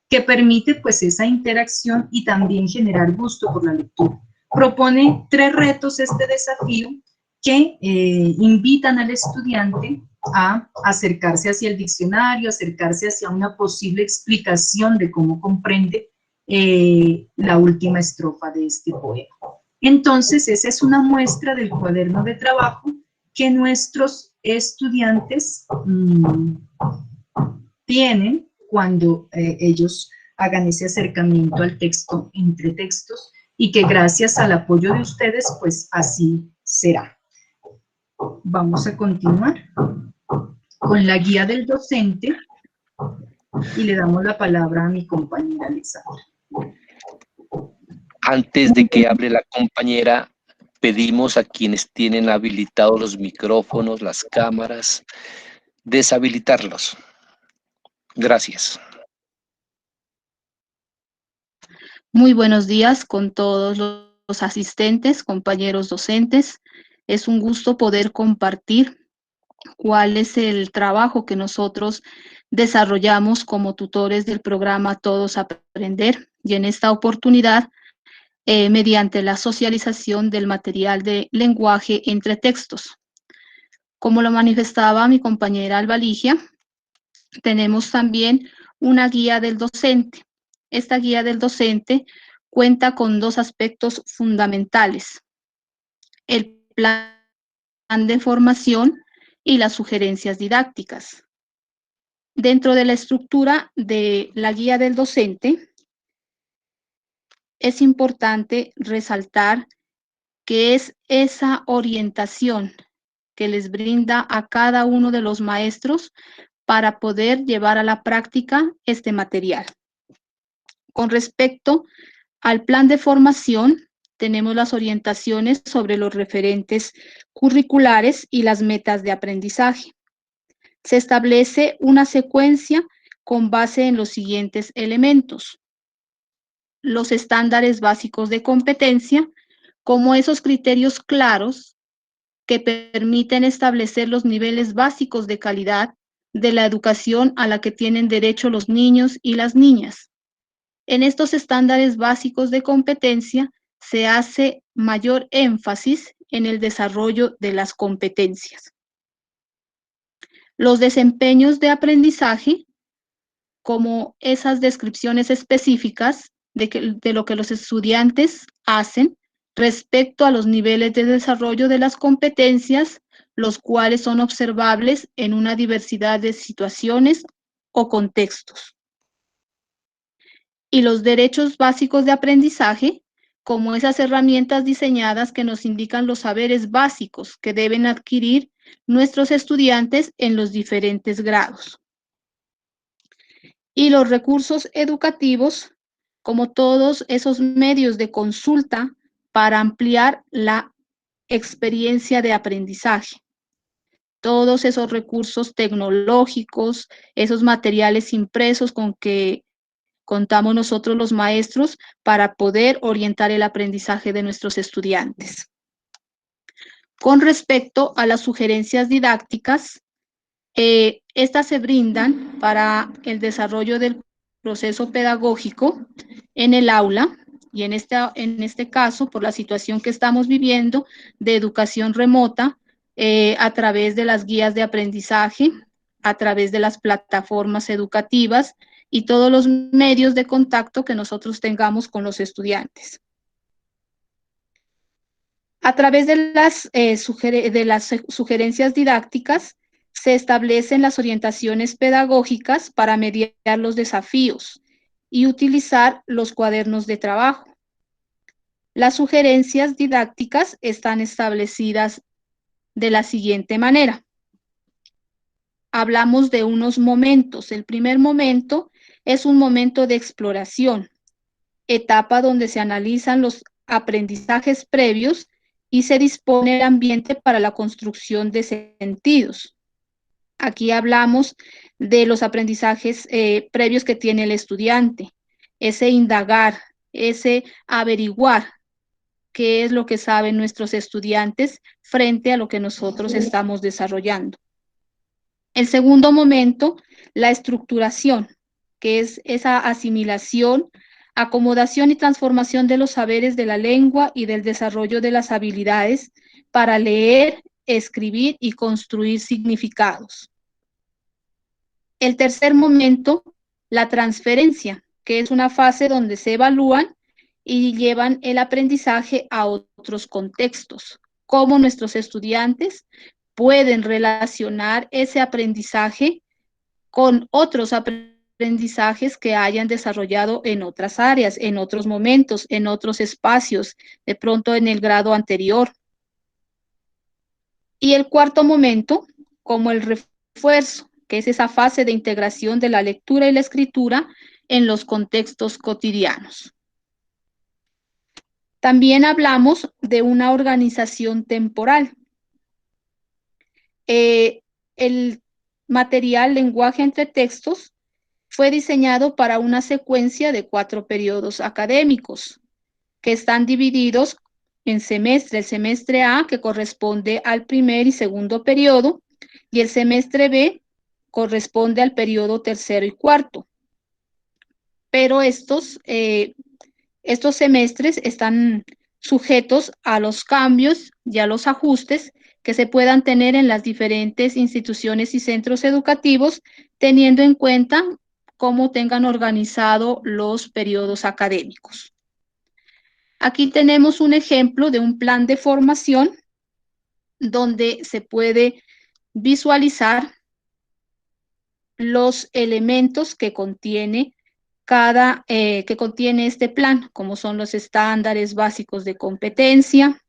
que permite pues esa interacción y también generar gusto por la lectura. Propone 3 retos este desafío que invitan al estudiante a acercarse hacia el diccionario, acercarse hacia una posible explicación de cómo comprende la última estrofa de este poema. Entonces, esa es una muestra del cuaderno de trabajo que nuestros estudiantes tienen cuando ellos hagan ese acercamiento al texto entre textos y que gracias al apoyo de ustedes, pues así será. Vamos a continuar con la guía del docente y le damos la palabra a mi compañera Alexandra.
Antes de que hable la compañera, pedimos a quienes tienen habilitados los micrófonos, las cámaras, deshabilitarlos. Gracias.
Muy buenos días con todos los asistentes, compañeros docentes. Es un gusto poder compartir cuál es el trabajo que nosotros desarrollamos como tutores del programa Todos Aprender, y en esta oportunidad mediante la socialización del material de lenguaje entre textos. Como lo manifestaba mi compañera Alba Ligia, tenemos también una guía del docente. Esta guía del docente cuenta con 2 aspectos fundamentales: el plan de formación y las sugerencias didácticas. Dentro de la estructura de la guía del docente, es importante resaltar que es esa orientación que les brinda a cada uno de los maestros para poder llevar a la práctica este material. Con respecto al plan de formación, tenemos las orientaciones sobre los referentes curriculares y las metas de aprendizaje. se establece una secuencia con base en los siguientes elementos: los estándares básicos de competencia, como esos criterios claros que permiten establecer los niveles básicos de calidad de la educación a la que tienen derecho los niños y las niñas. En estos estándares básicos de competencia se hace mayor énfasis en el desarrollo de las competencias. Los desempeños de aprendizaje, como esas descripciones específicas de lo que los estudiantes hacen respecto a los niveles de desarrollo de las competencias, los cuales son observables en una diversidad de situaciones o contextos. Y los derechos básicos de aprendizaje, como esas herramientas diseñadas que nos indican los saberes básicos que deben adquirir nuestros estudiantes en los diferentes grados. Y los recursos educativos, como todos esos medios de consulta para ampliar la experiencia de aprendizaje. Todos esos recursos tecnológicos, esos materiales impresos con que contamos nosotros los maestros para poder orientar el aprendizaje de nuestros estudiantes. Con respecto a las sugerencias didácticas, estas se brindan para el desarrollo del proceso pedagógico en el aula y en este caso, por la situación que estamos viviendo de educación remota, a través de las guías de aprendizaje, a través de las plataformas educativas y todos los medios de contacto que nosotros tengamos con los estudiantes. A través de las sugerencias didácticas, se establecen las orientaciones pedagógicas para mediar los desafíos y utilizar los cuadernos de trabajo. Las sugerencias didácticas están establecidas de la siguiente manera. Hablamos de unos momentos. El primer momento es un momento de exploración, etapa donde se analizan los aprendizajes previos y se dispone el ambiente para la construcción de sentidos. Aquí hablamos de los aprendizajes previos que tiene el estudiante, ese indagar, ese averiguar qué es lo que saben nuestros estudiantes frente a lo que nosotros estamos desarrollando. El segundo momento, la estructuración, que es esa asimilación, acomodación y transformación de los saberes de la lengua y del desarrollo de las habilidades para leer, escribir y construir significados. El tercer momento, la transferencia, que es una fase donde se evalúan y llevan el aprendizaje a otros contextos, cómo nuestros estudiantes pueden relacionar ese aprendizaje con otros aprendizajes que hayan desarrollado en otras áreas, en otros momentos, en otros espacios, de pronto en el grado anterior. Y el cuarto momento, como el refuerzo, que es esa fase de integración de la lectura y la escritura en los contextos cotidianos. También hablamos de una organización temporal. El material Lenguaje entre Textos fue diseñado para una secuencia de 4 periodos académicos que están divididos en semestre. El semestre A, que corresponde al primer y segundo periodo, y el semestre B corresponde al periodo tercero y cuarto. Pero estos semestres están sujetos a los cambios y a los ajustes que se puedan tener en las diferentes instituciones y centros educativos, teniendo en cuenta cómo tengan organizado los periodos académicos. Aquí tenemos un ejemplo de un plan de formación donde se puede visualizar los elementos que contiene este plan, como son los estándares básicos de competencia,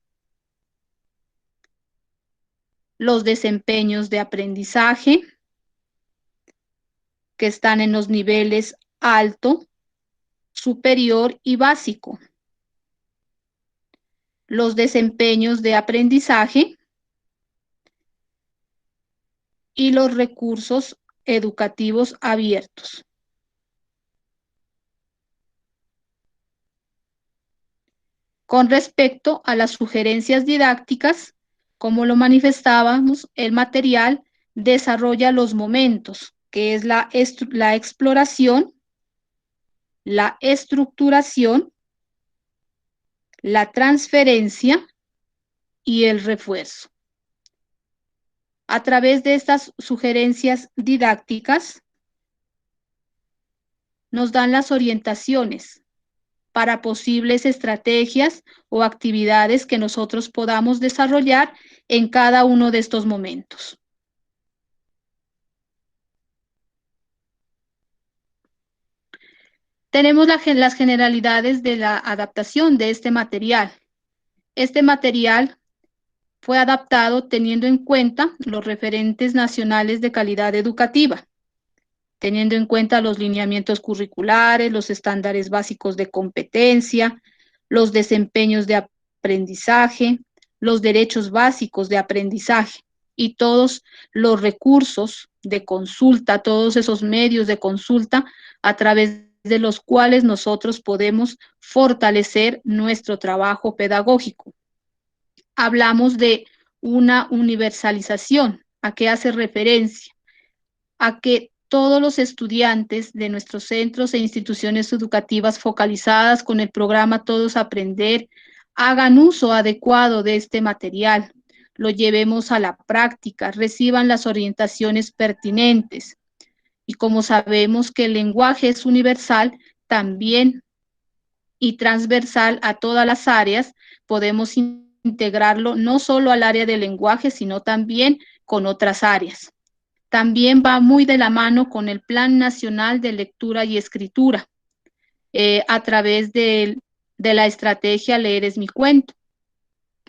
los desempeños de aprendizaje, que están en los niveles alto, superior y básico. Los desempeños de aprendizaje y los recursos educativos abiertos. Con respecto a las sugerencias didácticas, como lo manifestábamos, el material desarrolla los momentos, que es la exploración, la estructuración, la transferencia y el refuerzo. A través de estas sugerencias didácticas, nos dan las orientaciones para posibles estrategias o actividades que nosotros podamos desarrollar en cada uno de estos momentos. Tenemos las generalidades de la adaptación de este material. Este material fue adaptado teniendo en cuenta los referentes nacionales de calidad educativa, teniendo en cuenta los lineamientos curriculares, los estándares básicos de competencia, los desempeños de aprendizaje, los derechos básicos de aprendizaje y todos los recursos de consulta, todos esos medios de consulta a través de los cuales nosotros podemos fortalecer nuestro trabajo pedagógico. Hablamos de una universalización. ¿A qué hace referencia? A que todos los estudiantes de nuestros centros e instituciones educativas focalizadas con el programa Todos Aprender hagan uso adecuado de este material, lo llevemos a la práctica, reciban las orientaciones pertinentes. Y como sabemos que el lenguaje es universal, también y transversal a todas las áreas, podemos integrarlo no solo al área del lenguaje, sino también con otras áreas. También va muy de la mano con el Plan Nacional de Lectura y Escritura, a través de la estrategia Leer es mi cuento.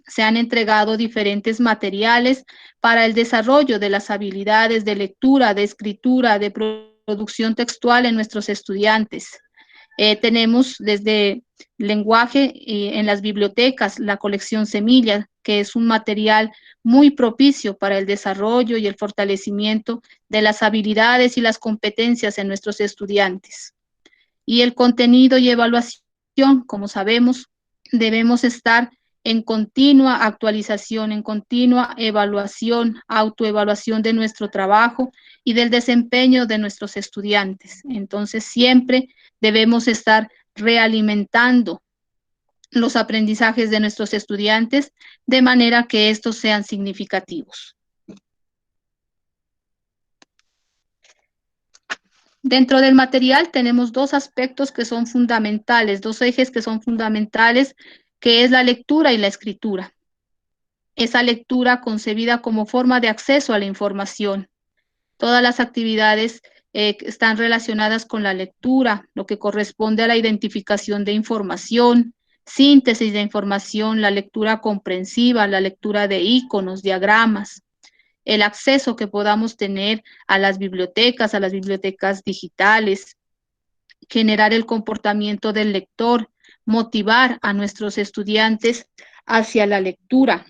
Se han entregado diferentes materiales para el desarrollo de las habilidades de lectura, de escritura, de producción textual en nuestros estudiantes. Tenemos desde lenguaje en las bibliotecas, la colección Semilla, que es un material muy propicio para el desarrollo y el fortalecimiento de las habilidades y las competencias en nuestros estudiantes. Y el contenido y evaluación, como sabemos, debemos estar en continua actualización, en continua evaluación, autoevaluación de nuestro trabajo y del desempeño de nuestros estudiantes. Entonces, siempre debemos estar realimentando los aprendizajes de nuestros estudiantes de manera que estos sean significativos. Dentro del material tenemos dos aspectos que son fundamentales, dos ejes que son fundamentales, que es la lectura y la escritura. Esa lectura concebida como forma de acceso a la información. Todas las actividades están relacionadas con la lectura, lo que corresponde a la identificación de información, síntesis de información, la lectura comprensiva, la lectura de iconos, diagramas, el acceso que podamos tener a las bibliotecas digitales, generar el comportamiento del lector, motivar a nuestros estudiantes hacia la lectura,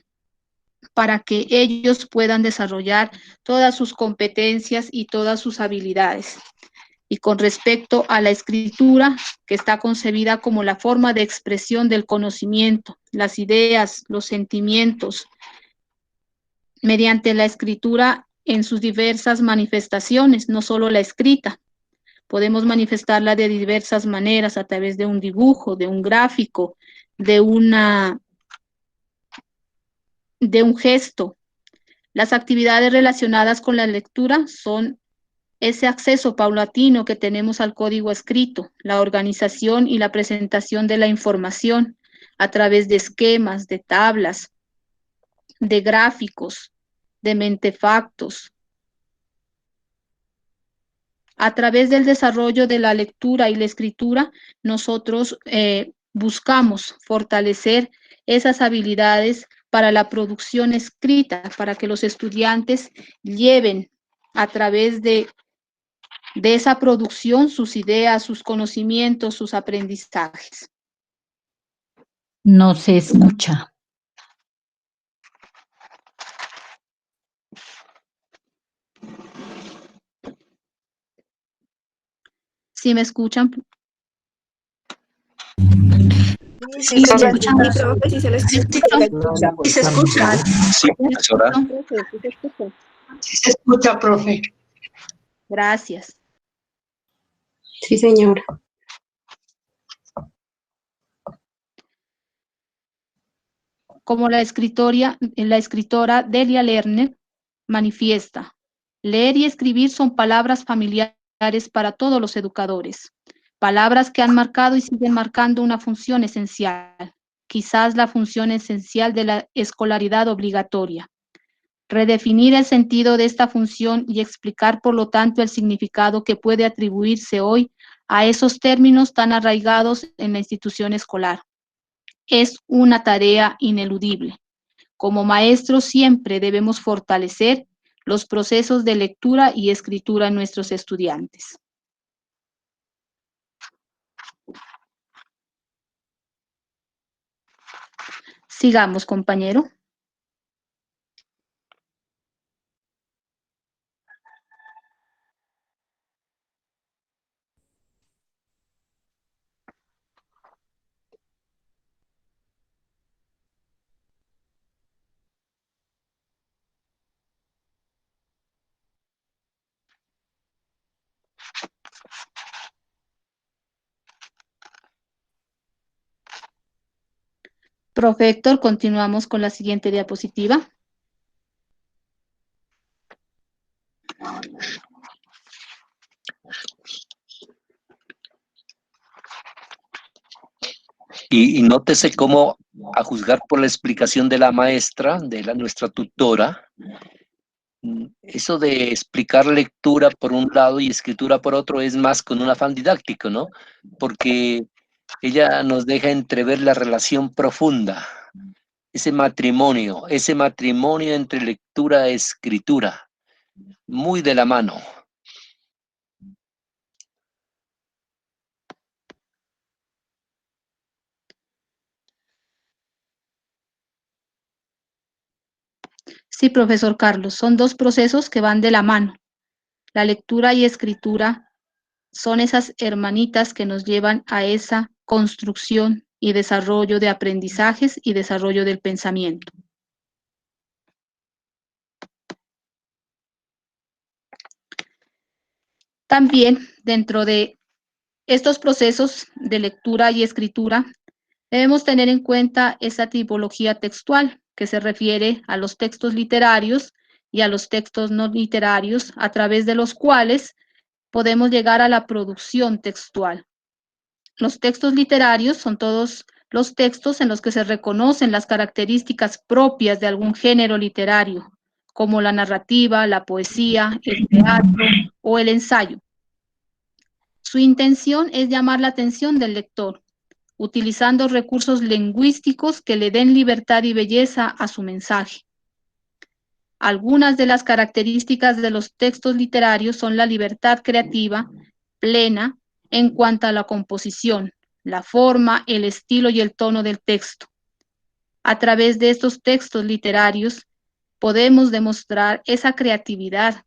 para que ellos puedan desarrollar todas sus competencias y todas sus habilidades. Y con respecto a la escritura, que está concebida como la forma de expresión del conocimiento, las ideas, los sentimientos, mediante la escritura en sus diversas manifestaciones, no solo la escrita. Podemos manifestarla de diversas maneras, a través de un dibujo, de un gráfico, de un gesto. Las actividades relacionadas con la lectura son ese acceso paulatino que tenemos al código escrito, la organización y la presentación de la información a través de esquemas, de tablas, de gráficos, de mentefactos. A través del desarrollo de la lectura y la escritura, nosotros buscamos fortalecer esas habilidades para la producción escrita, para que los estudiantes lleven a través de esa producción sus ideas, sus conocimientos, sus aprendizajes.
No se escucha.
¿Sí me escuchan?
Sí, se escucha. Profe, sí se le escucha.
Sí se escucha.
Sí, profesora.
Profe, sí se escucha.
Sí se escucha, profe.
Gracias.
Sí, señora.
Como la escritora Delia Lerner manifiesta, leer y escribir son palabras familiares para todos los educadores, palabras que han marcado y siguen marcando una función esencial, quizás la función esencial de la escolaridad obligatoria. Redefinir el sentido de esta función y explicar, por lo tanto, el significado que puede atribuirse hoy a esos términos tan arraigados en la institución escolar. Es una tarea ineludible. Como maestros siempre debemos fortalecer los procesos de lectura y escritura en nuestros estudiantes. Sigamos, compañero. Profe Héctor, continuamos con la siguiente diapositiva.
Y nótese cómo, a juzgar por la explicación de la maestra, nuestra tutora, eso de explicar lectura por un lado y escritura por otro es más con un afán didáctico, ¿no? Porque ella nos deja entrever la relación profunda, ese matrimonio entre lectura e escritura, muy de la mano.
Sí, profesor Carlos, son dos procesos que van de la mano. La lectura y escritura son esas hermanitas que nos llevan a esa construcción y desarrollo de aprendizajes y desarrollo del pensamiento. También dentro de estos procesos de lectura y escritura debemos tener en cuenta esa tipología textual que se refiere a los textos literarios y a los textos no literarios, a través de los cuales podemos llegar a la producción textual. Los textos literarios son todos los textos en los que se reconocen las características propias de algún género literario, como la narrativa, la poesía, el teatro o el ensayo. Su intención es llamar la atención del lector, utilizando recursos lingüísticos que le den libertad y belleza a su mensaje. Algunas de las características de los textos literarios son la libertad creativa plena en cuanto a la composición, la forma, el estilo y el tono del texto. A través de estos textos literarios podemos demostrar esa creatividad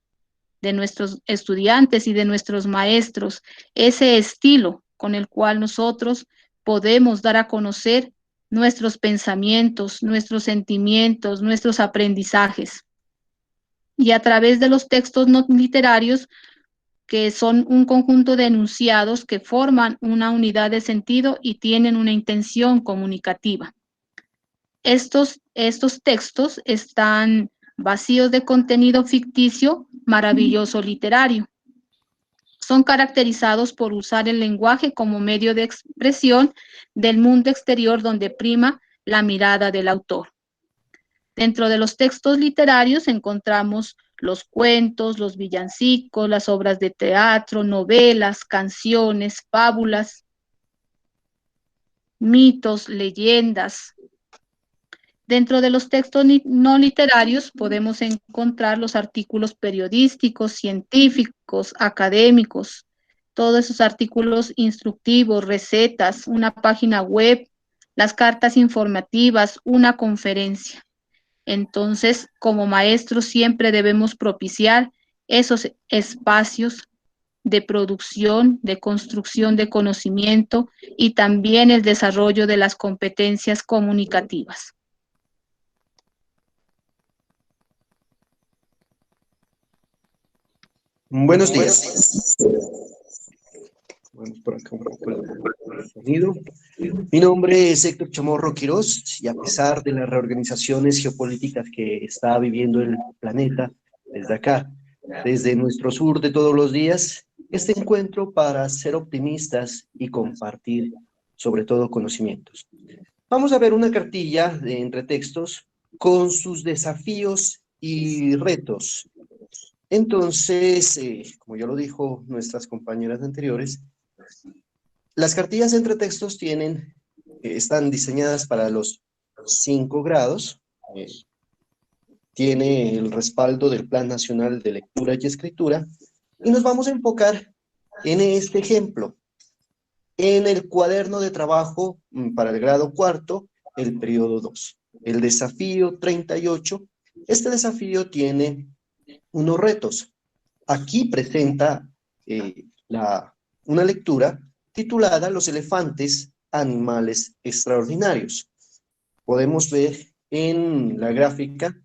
de nuestros estudiantes y de nuestros maestros, ese estilo con el cual nosotros podemos dar a conocer nuestros pensamientos, nuestros sentimientos, nuestros aprendizajes. Y a través de los textos no literarios, que son un conjunto de enunciados que forman una unidad de sentido y tienen una intención comunicativa. Estos textos están vacíos de contenido ficticio, maravilloso literario. Son caracterizados por usar el lenguaje como medio de expresión del mundo exterior donde prima la mirada del autor. Dentro de los textos literarios encontramos los cuentos, los villancicos, las obras de teatro, novelas, canciones, fábulas, mitos, leyendas. Dentro de los textos no literarios podemos encontrar los artículos periodísticos, científicos, académicos, todos esos artículos instructivos, recetas, una página web, las cartas informativas, una conferencia. Entonces, como maestros siempre debemos propiciar esos espacios de producción, de construcción de conocimiento y también el desarrollo de las competencias comunicativas.
Buenos días. Vamos por acá un poco el sonido. Mi nombre es Héctor Chamorro Quirós y a pesar de las reorganizaciones geopolíticas que está viviendo el planeta desde acá, desde nuestro sur de todos los días, este encuentro para ser optimistas y compartir sobre todo conocimientos. Vamos a ver una cartilla de entretextos con sus desafíos y retos. Entonces, como ya lo dijo nuestras compañeras anteriores, las cartillas de entretextos están diseñadas para los 5 grados, tiene el respaldo del Plan Nacional de Lectura y Escritura, y nos vamos a enfocar en este ejemplo, en el cuaderno de trabajo para el grado 4, el periodo 2, el desafío 38. Este desafío tiene unos retos. Aquí presenta una lectura titulada Los elefantes, animales extraordinarios. Podemos ver en la gráfica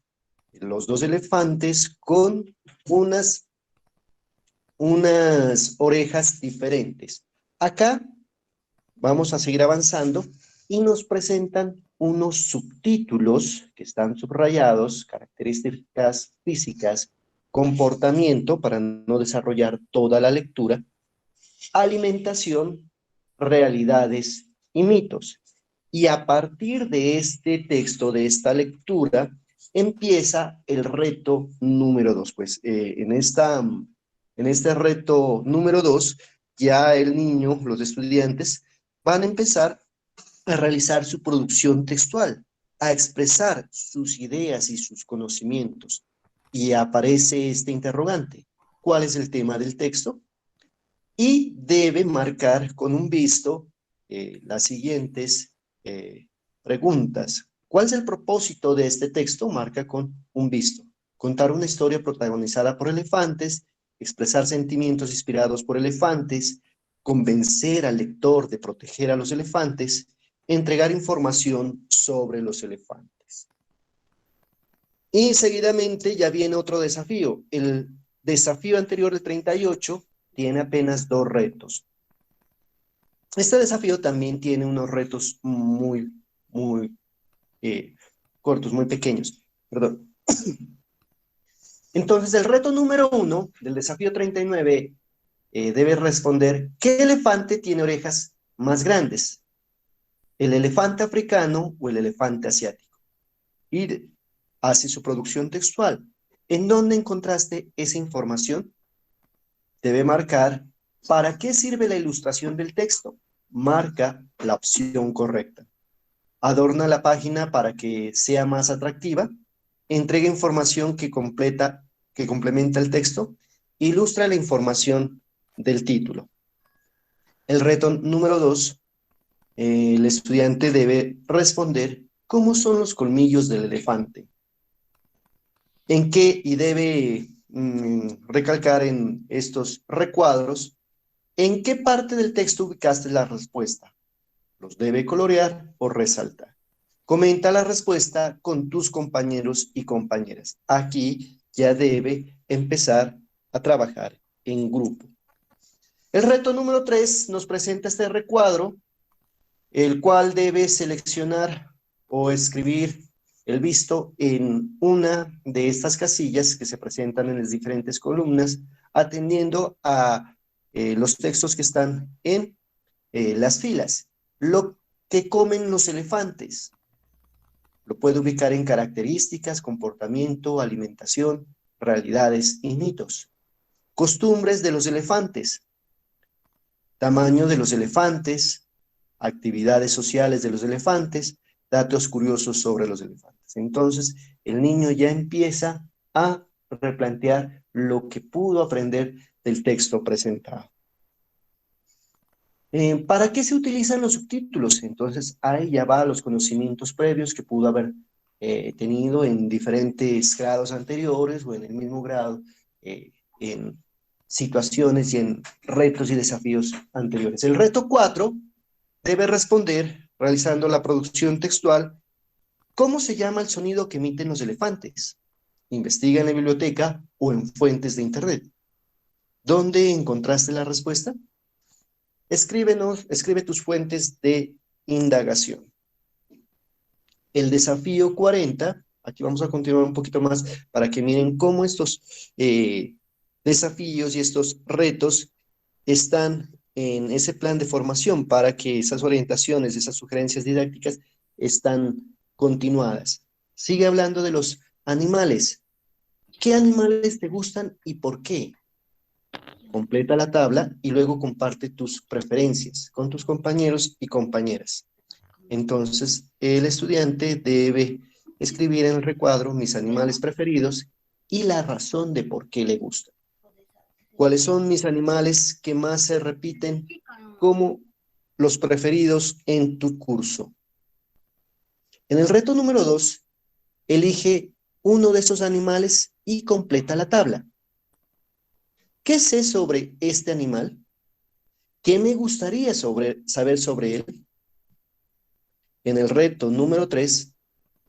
los 2 elefantes con unas orejas diferentes. Acá vamos a seguir avanzando y nos presentan unos subtítulos que están subrayados, características físicas, comportamiento, para no desarrollar toda la lectura, alimentación, realidades y mitos. Y a partir de este texto, de esta lectura, empieza el reto número 2. Pues en este reto número 2, ya el niño, los estudiantes, van a empezar a realizar su producción textual, a expresar sus ideas y sus conocimientos. Y aparece este interrogante: ¿cuál es el tema del texto? Y debe marcar con un visto las siguientes preguntas. ¿Cuál es el propósito de este texto? Marca con un visto. Contar una historia protagonizada por elefantes, expresar sentimientos inspirados por elefantes, convencer al lector de proteger a los elefantes, entregar información sobre los elefantes. Y seguidamente ya viene otro desafío. El desafío anterior, el 38, tiene apenas 2 retos. Este desafío también tiene unos retos muy cortos, muy pequeños. Perdón. Entonces, el reto número 1 del desafío 39 debe responder: ¿qué elefante tiene orejas más grandes? ¿El elefante africano o el elefante asiático? Y hace su producción textual. ¿En dónde encontraste esa información? Debe marcar para qué sirve la ilustración del texto. Marca la opción correcta. Adorna la página para que sea más atractiva. Entrega información que complementa el texto. Ilustra la información del título. El reto número 2, el estudiante debe responder: ¿cómo son los colmillos del elefante? ¿En qué? Y debe recalcar en estos recuadros en qué parte del texto ubicaste la respuesta. Los debe colorear o resaltar. Comenta la respuesta con tus compañeros y compañeras. Aquí ya debe empezar a trabajar en grupo. El reto número 3 nos presenta este recuadro, el cual debe seleccionar o escribir el visto en una de estas casillas que se presentan en las diferentes columnas, atendiendo a los textos que están en las filas. Lo que comen los elefantes. Lo puede ubicar en características, comportamiento, alimentación, realidades y mitos. Costumbres de los elefantes. Tamaño de los elefantes, actividades sociales de los elefantes, datos curiosos sobre los elefantes. Entonces, el niño ya empieza a replantear lo que pudo aprender del texto presentado. ¿Para qué se utilizan los subtítulos? Entonces, ahí ya va los conocimientos previos que pudo haber tenido en diferentes grados anteriores o en el mismo grado en situaciones y en retos y desafíos anteriores. El reto 4 debe responder, realizando la producción textual, ¿cómo se llama el sonido que emiten los elefantes? Investiga en la biblioteca o en fuentes de internet. ¿Dónde encontraste la respuesta? Escribe tus fuentes de indagación. El desafío 40, aquí vamos a continuar un poquito más para que miren cómo estos desafíos y estos retos están en ese plan de formación para que esas orientaciones, esas sugerencias didácticas están continuadas. Sigue hablando de los animales. ¿Qué animales te gustan y por qué? Completa la tabla y luego comparte tus preferencias con tus compañeros y compañeras. Entonces, el estudiante debe escribir en el recuadro mis animales preferidos y la razón de por qué le gustan. ¿Cuáles son mis animales que más se repiten como los preferidos en tu curso? En el reto número 2, elige uno de esos animales y completa la tabla. ¿Qué sé sobre este animal? ¿Qué me gustaría saber sobre él? En el reto número 3,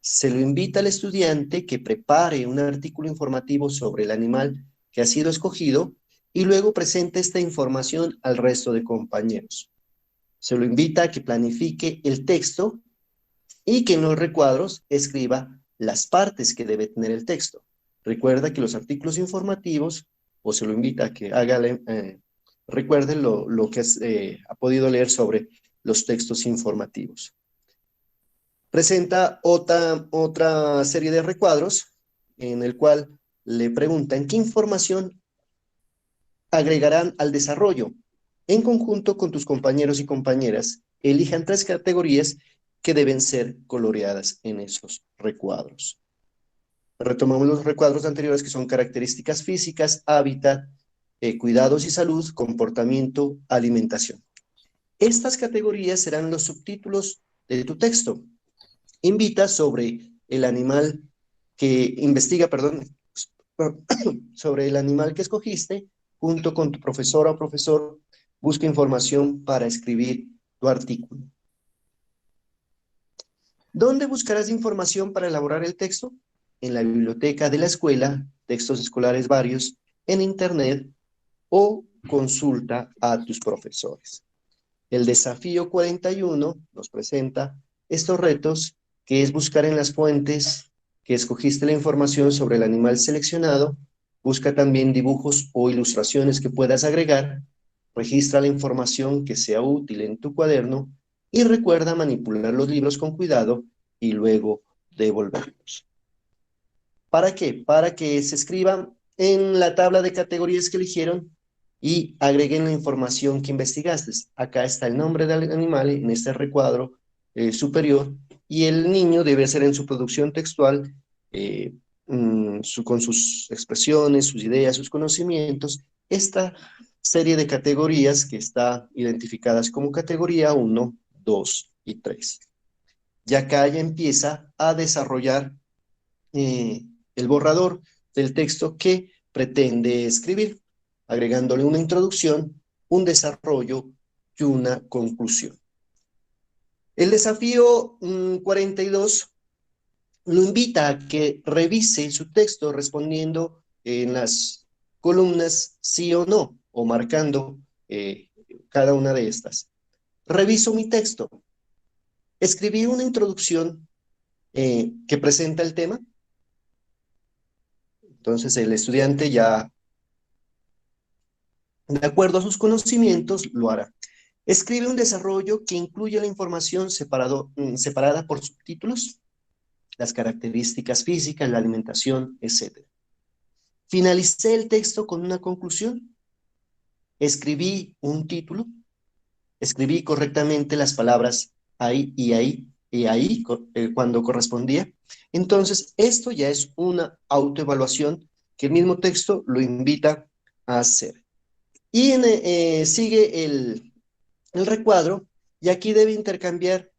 se lo invita al estudiante que prepare un artículo informativo sobre el animal que ha sido escogido y luego presente esta información al resto de compañeros. Se lo invita a que planifique el texto y que en los recuadros escriba las partes que debe tener el texto. Recuerda que los artículos informativos, o se lo invita a que recuerde lo que ha podido leer sobre los textos informativos. Presenta otra serie de recuadros en el cual le preguntan qué información agregarán al desarrollo. En conjunto con tus compañeros y compañeras, elijan 3 categorías que deben ser coloreadas en esos recuadros. Retomamos los recuadros anteriores que son características físicas, hábitat, cuidados y salud, comportamiento, alimentación. Estas categorías serán los subtítulos de tu texto. Investiga sobre el animal que escogiste, junto con tu profesora o profesor, busca información para escribir tu artículo. ¿Dónde buscarás información para elaborar el texto? En la biblioteca de la escuela, textos escolares varios, en internet o consulta a tus profesores. El desafío 41 nos presenta estos retos, que es buscar en las fuentes que escogiste la información sobre el animal seleccionado, busca también dibujos o ilustraciones que puedas agregar, registra la información que sea útil en tu cuaderno y recuerda manipular los libros con cuidado y luego devolverlos. ¿Para qué? Para que se escriban en la tabla de categorías que eligieron y agreguen la información que investigaste. Acá está el nombre del animal en este recuadro superior y el niño debe hacer en su producción textual con sus expresiones, sus ideas, sus conocimientos, esta serie de categorías que está identificadas como categoría 1, 2 y 3. Y acá ya empieza a desarrollar el borrador del texto que pretende escribir, agregándole una introducción, un desarrollo y una conclusión. El desafío 42 lo invita a que revise su texto respondiendo en las columnas sí o no, o marcando cada una de estas. Reviso mi texto. Escribí una introducción que presenta el tema. Entonces el estudiante ya, de acuerdo a sus conocimientos, lo hará. Escribe un desarrollo que incluye la información separada por subtítulos, las características físicas, la alimentación, etc. Finalicé el texto con una conclusión. Escribí un título. Escribí correctamente las palabras ahí y ahí cuando correspondía. Entonces, esto ya es una autoevaluación que el mismo texto lo invita a hacer. Y sigue el recuadro, y aquí debe intercambiar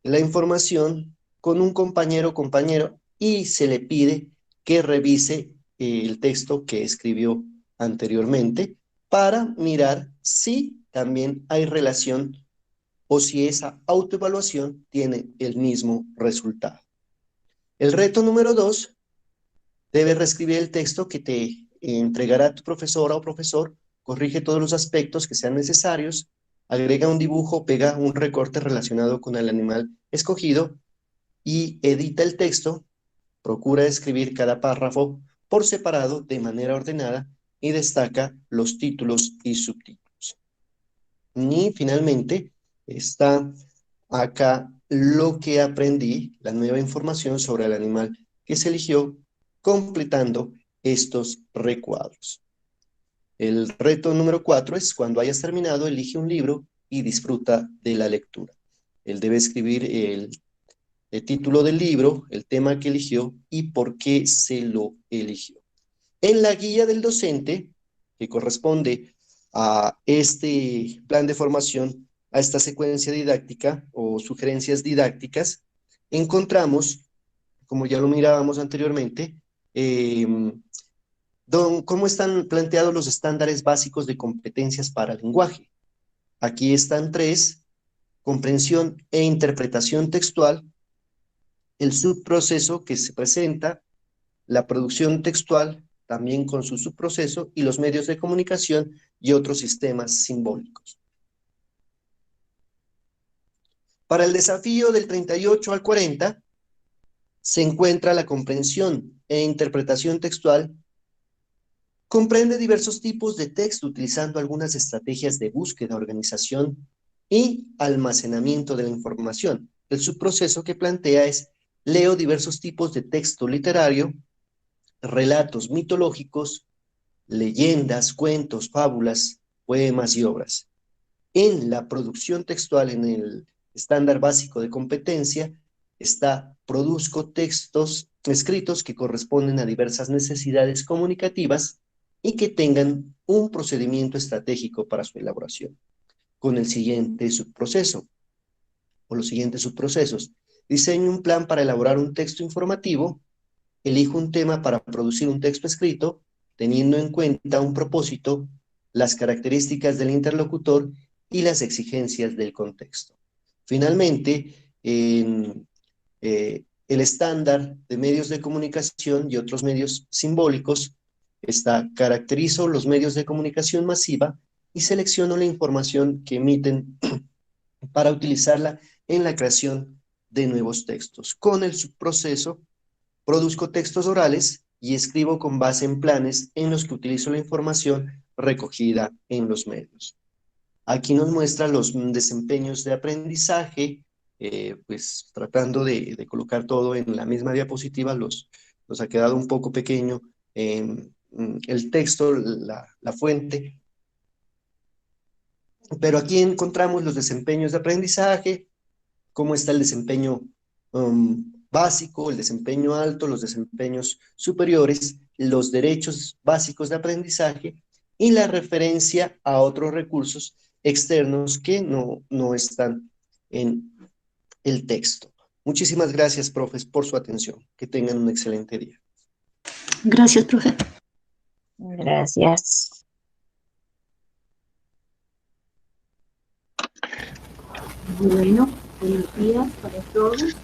la información con un compañero o compañero y se le pide que revise el texto que escribió anteriormente para mirar si también hay relación o si esa autoevaluación tiene el mismo resultado. El reto número 2, debes reescribir el texto que te entregará tu profesora o profesor, corrige todos los aspectos que sean necesarios, agrega un dibujo, pega un recorte relacionado con el animal escogido y edita el texto. Procura escribir cada párrafo por separado de manera ordenada y destaca los títulos y subtítulos. Y finalmente está acá lo que aprendí, la nueva información sobre el animal que se eligió, completando estos recuadros. El reto número 4 es: cuando hayas terminado, elige un libro y disfruta de la lectura. Él debe escribir el título del libro, el tema que eligió y por qué se lo eligió. En la guía del docente, que corresponde a este plan de formación, a esta secuencia didáctica o sugerencias didácticas, encontramos, como ya lo mirábamos anteriormente, cómo están planteados los estándares básicos de competencias para el lenguaje. Aquí están 3: comprensión e interpretación textual, el subproceso que se presenta, la producción textual, también con su subproceso, y los medios de comunicación y otros sistemas simbólicos. Para el desafío del 38 al 40, se encuentra la comprensión e interpretación textual. Comprende diversos tipos de texto utilizando algunas estrategias de búsqueda, organización y almacenamiento de la información. El subproceso que plantea es: leo diversos tipos de texto literario, relatos mitológicos, leyendas, cuentos, fábulas, poemas y obras. En la producción textual, en el estándar básico de competencia, está: produzco textos escritos que corresponden a diversas necesidades comunicativas y que tengan un procedimiento estratégico para su elaboración. Con el siguiente subproceso, o los siguientes subprocesos: diseño un plan para elaborar un texto informativo, elijo un tema para producir un texto escrito, teniendo en cuenta un propósito, las características del interlocutor y las exigencias del contexto. Finalmente, en el estándar de medios de comunicación y otros medios simbólicos, está: caracterizo los medios de comunicación masiva y selecciono la información que emiten para utilizarla en la creación de nuevos textos. Con el subproceso, produzco textos orales y escribo con base en planes en los que utilizo la información recogida en los medios. Aquí nos muestra los desempeños de aprendizaje, pues tratando de colocar todo en la misma diapositiva. Nos ha quedado un poco pequeño el texto, la fuente. Pero aquí encontramos los desempeños de aprendizaje, cómo está el desempeño básico, el desempeño alto, los desempeños superiores, los derechos básicos de aprendizaje y la referencia a otros recursos externos que no están en el texto. Muchísimas gracias, profes, por su atención. Que tengan un excelente día.
Gracias, profe.
Gracias.
Bueno, buenos días para todos. Es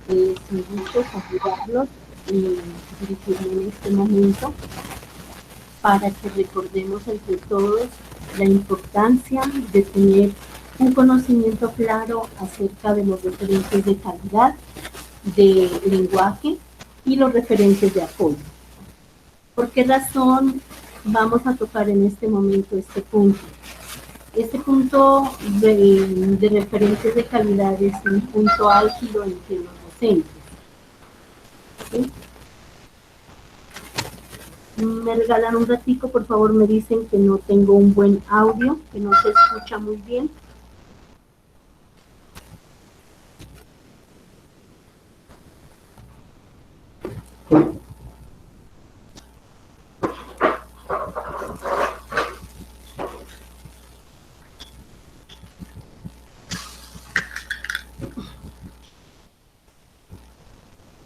un gusto saludarlos y dirigirme en este momento para que recordemos entre todos la importancia de tener un conocimiento claro acerca de los referentes de calidad, de lenguaje y los referentes de apoyo. ¿Por qué razón vamos a tocar en este momento este punto? Este punto de referentes de calidad es un punto álgido entre los docentes. ¿Sí? Me regalan un ratico, por favor. Me dicen que no tengo un buen audio, que no se escucha muy bien.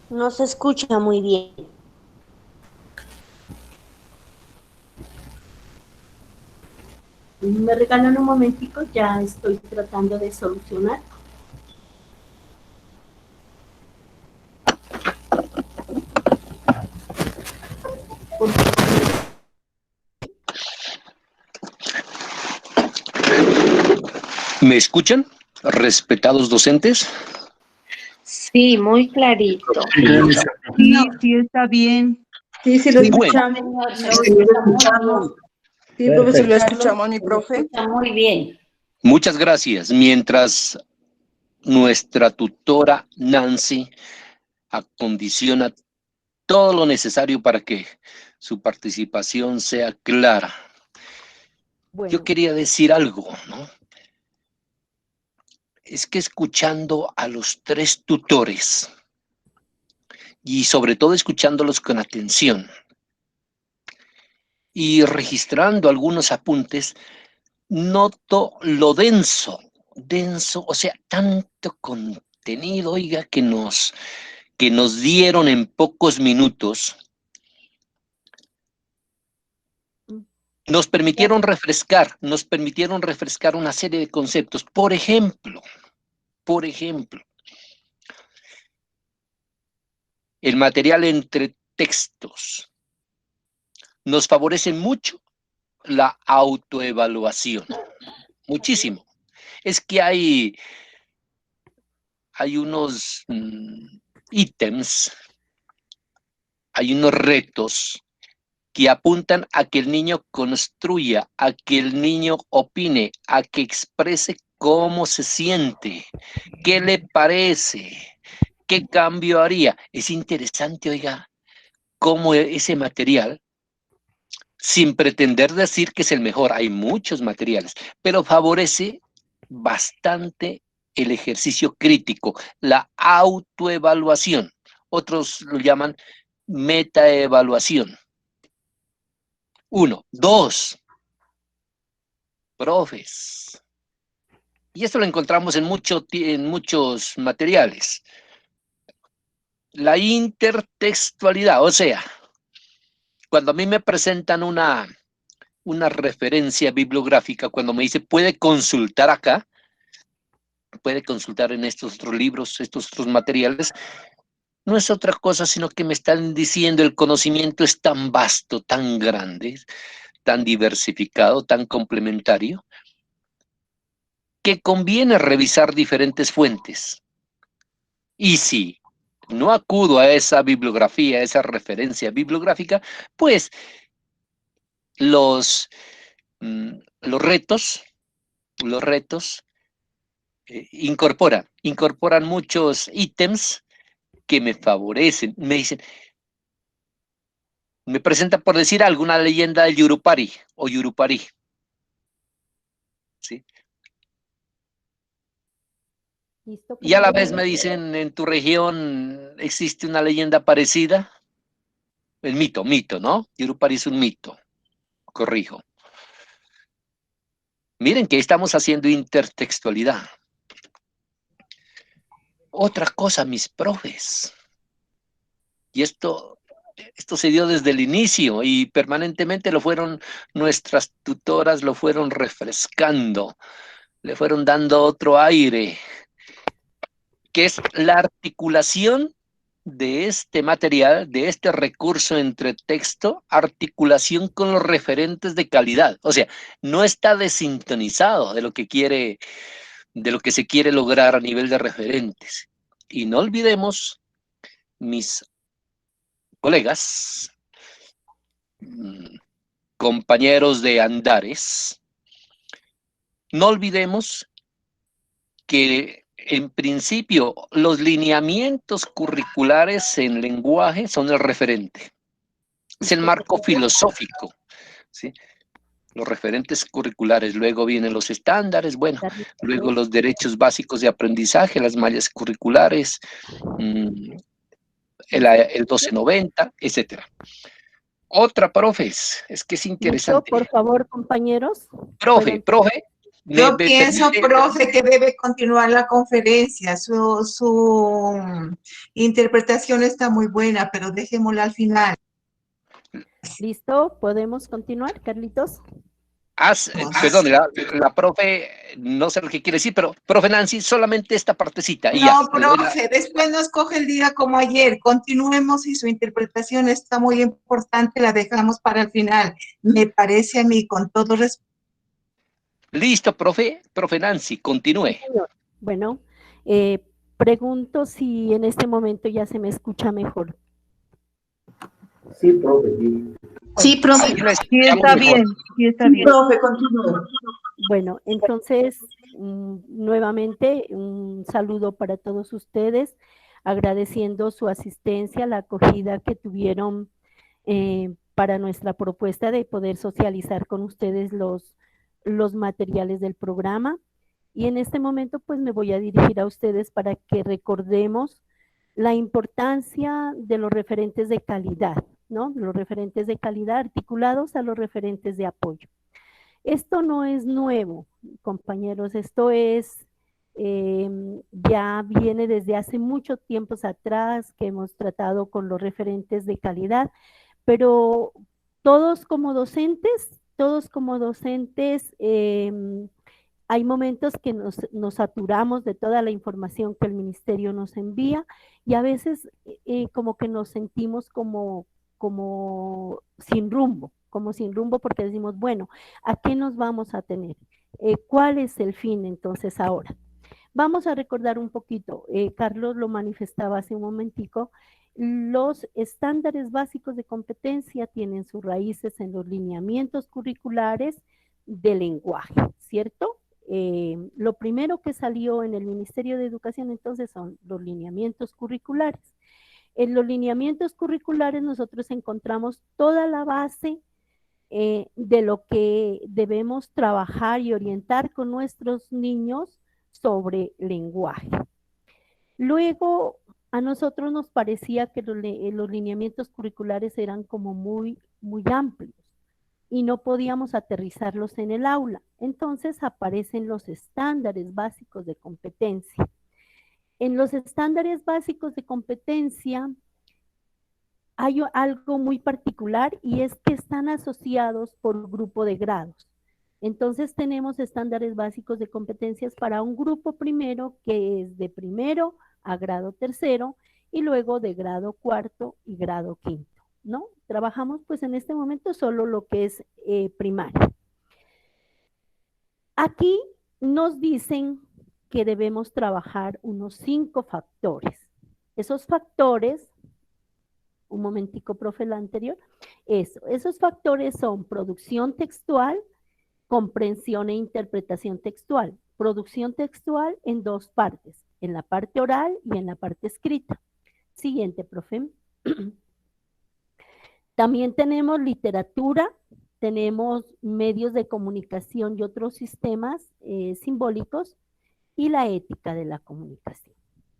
No se escucha muy bien.
Me regalan un momentico, ya estoy tratando de solucionar.
¿Me escuchan, respetados docentes?
Sí, muy clarito.
Sí, está bien.
Sí, sí, lo
Bueno,
escuchamos. Sí, profesor, lo escuchamos, mi profe. Está muy bien.
muchas gracias. Mientras nuestra tutora Nancy acondiciona todo lo necesario para que su participación sea clara. Yo quería decir algo, ¿no? Es que escuchando a los tres tutores y sobre todo escuchándolos con atención y registrando algunos apuntes, noto lo denso, o sea, tanto contenido, oiga, que nos dieron en pocos minutos. Nos permitieron refrescar una serie de conceptos. Por ejemplo, el material entre textos nos favorece mucho la autoevaluación, muchísimo. Es que hay unos ítems, hay unos retos que apuntan a que el niño construya, a que el niño opine, a que exprese cómo se siente, qué le parece, qué cambio haría. Es interesante, oiga, cómo ese material, sin pretender decir que es el mejor, hay muchos materiales, pero favorece bastante el ejercicio crítico, la autoevaluación. Otros lo llaman metaevaluación. 1. 2. Profes. Y esto lo encontramos en muchos materiales. La intertextualidad, o sea, cuando a mí me presentan una referencia bibliográfica, cuando me dice puede consultar acá, puede consultar en estos otros libros, estos otros materiales, no es otra cosa sino que me están diciendo el conocimiento es tan vasto, tan grande, tan diversificado, tan complementario, que conviene revisar diferentes fuentes. Y si no acudo a esa bibliografía, a esa referencia bibliográfica, pues los retos incorporan muchos ítems que me favorecen. Me dicen, me presenta por decir alguna leyenda del Yurupari o Yurupari. ¿Sí? Y a la vez me dicen, en tu región existe una leyenda parecida. El mito, ¿no? Yurupari es un mito. Corrijo. Miren que estamos haciendo intertextualidad. Otra cosa, mis profes. Y esto se dio desde el inicio y permanentemente nuestras tutoras lo fueron refrescando, le fueron dando otro aire, que es la articulación de este material, de este recurso entre texto, articulación con los referentes de calidad. O sea, no está desintonizado de lo que se quiere lograr a nivel de referentes. Y no olvidemos, mis colegas, compañeros de andares, no olvidemos que en principio los lineamientos curriculares en lenguaje son el referente, es el marco filosófico, ¿sí? Los referentes curriculares, luego vienen los estándares, bueno, luego los derechos básicos de aprendizaje, las mallas curriculares, el 1290, etcétera. Otra, profes, es que es interesante.
Por favor, compañeros.
Profe.
Yo pienso, profe, que debe continuar la conferencia. Su interpretación está muy buena, pero dejémosla al final.
¿Listo? ¿Podemos continuar, Carlitos?
Perdón, la profe, no sé lo que quiere decir, pero profe Nancy, solamente esta partecita. Y
No,
ya,
profe, después nos coge el día como ayer. Continuemos y su interpretación está muy importante, la dejamos para el final. Me parece a mí, con todo respeto.
Listo, profe Nancy, continúe.
Sí, señor. Bueno, pregunto si en este momento ya se me escucha mejor.
Sí, profe, sí.
Sí, profe.
Sí, está bien. Sí, está bien.
Profe, continúe.
Bueno, entonces, nuevamente, un saludo para todos ustedes, agradeciendo su asistencia, la acogida que tuvieron para nuestra propuesta de poder socializar con ustedes los materiales del programa. Y en este momento, pues me voy a dirigir a ustedes para que recordemos la importancia de los referentes de calidad, ¿no? Los referentes de calidad articulados a los referentes de apoyo. Esto no es nuevo, compañeros, esto es, ya viene desde hace muchos tiempos atrás que hemos tratado con los referentes de calidad, pero todos como docentes, hay momentos que nos saturamos de toda la información que el ministerio nos envía y a veces como que nos sentimos como sin rumbo, porque decimos, bueno, ¿a qué nos vamos a tener? ¿Cuál es el fin entonces ahora? Vamos a recordar un poquito, Carlos lo manifestaba hace un momentico, los estándares básicos de competencia tienen sus raíces en los lineamientos curriculares de lenguaje, ¿cierto? Lo primero que salió en el Ministerio de Educación entonces son los lineamientos curriculares. En los lineamientos curriculares nosotros encontramos toda la base de lo que debemos trabajar y orientar con nuestros niños sobre lenguaje. Luego, a nosotros nos parecía que los lineamientos curriculares eran como muy amplios y no podíamos aterrizarlos en el aula. Entonces aparecen los estándares básicos de competencia. En los estándares básicos de competencia hay algo muy particular y es que están asociados por grupo de grados. Entonces tenemos estándares básicos de competencias para un grupo primero que es de primero a grado tercero y luego de grado cuarto y grado quinto, ¿no? Trabajamos pues en este momento solo lo que es primaria. Aquí nos dicen que debemos trabajar unos 5 factores. Esos factores, un momentico, profe, la anterior, esos factores son producción textual, comprensión e interpretación textual. Producción textual en 2 partes, en la parte oral y en la parte escrita. Siguiente, profe. También tenemos literatura, tenemos medios de comunicación y otros sistemas simbólicos y la ética de la comunicación.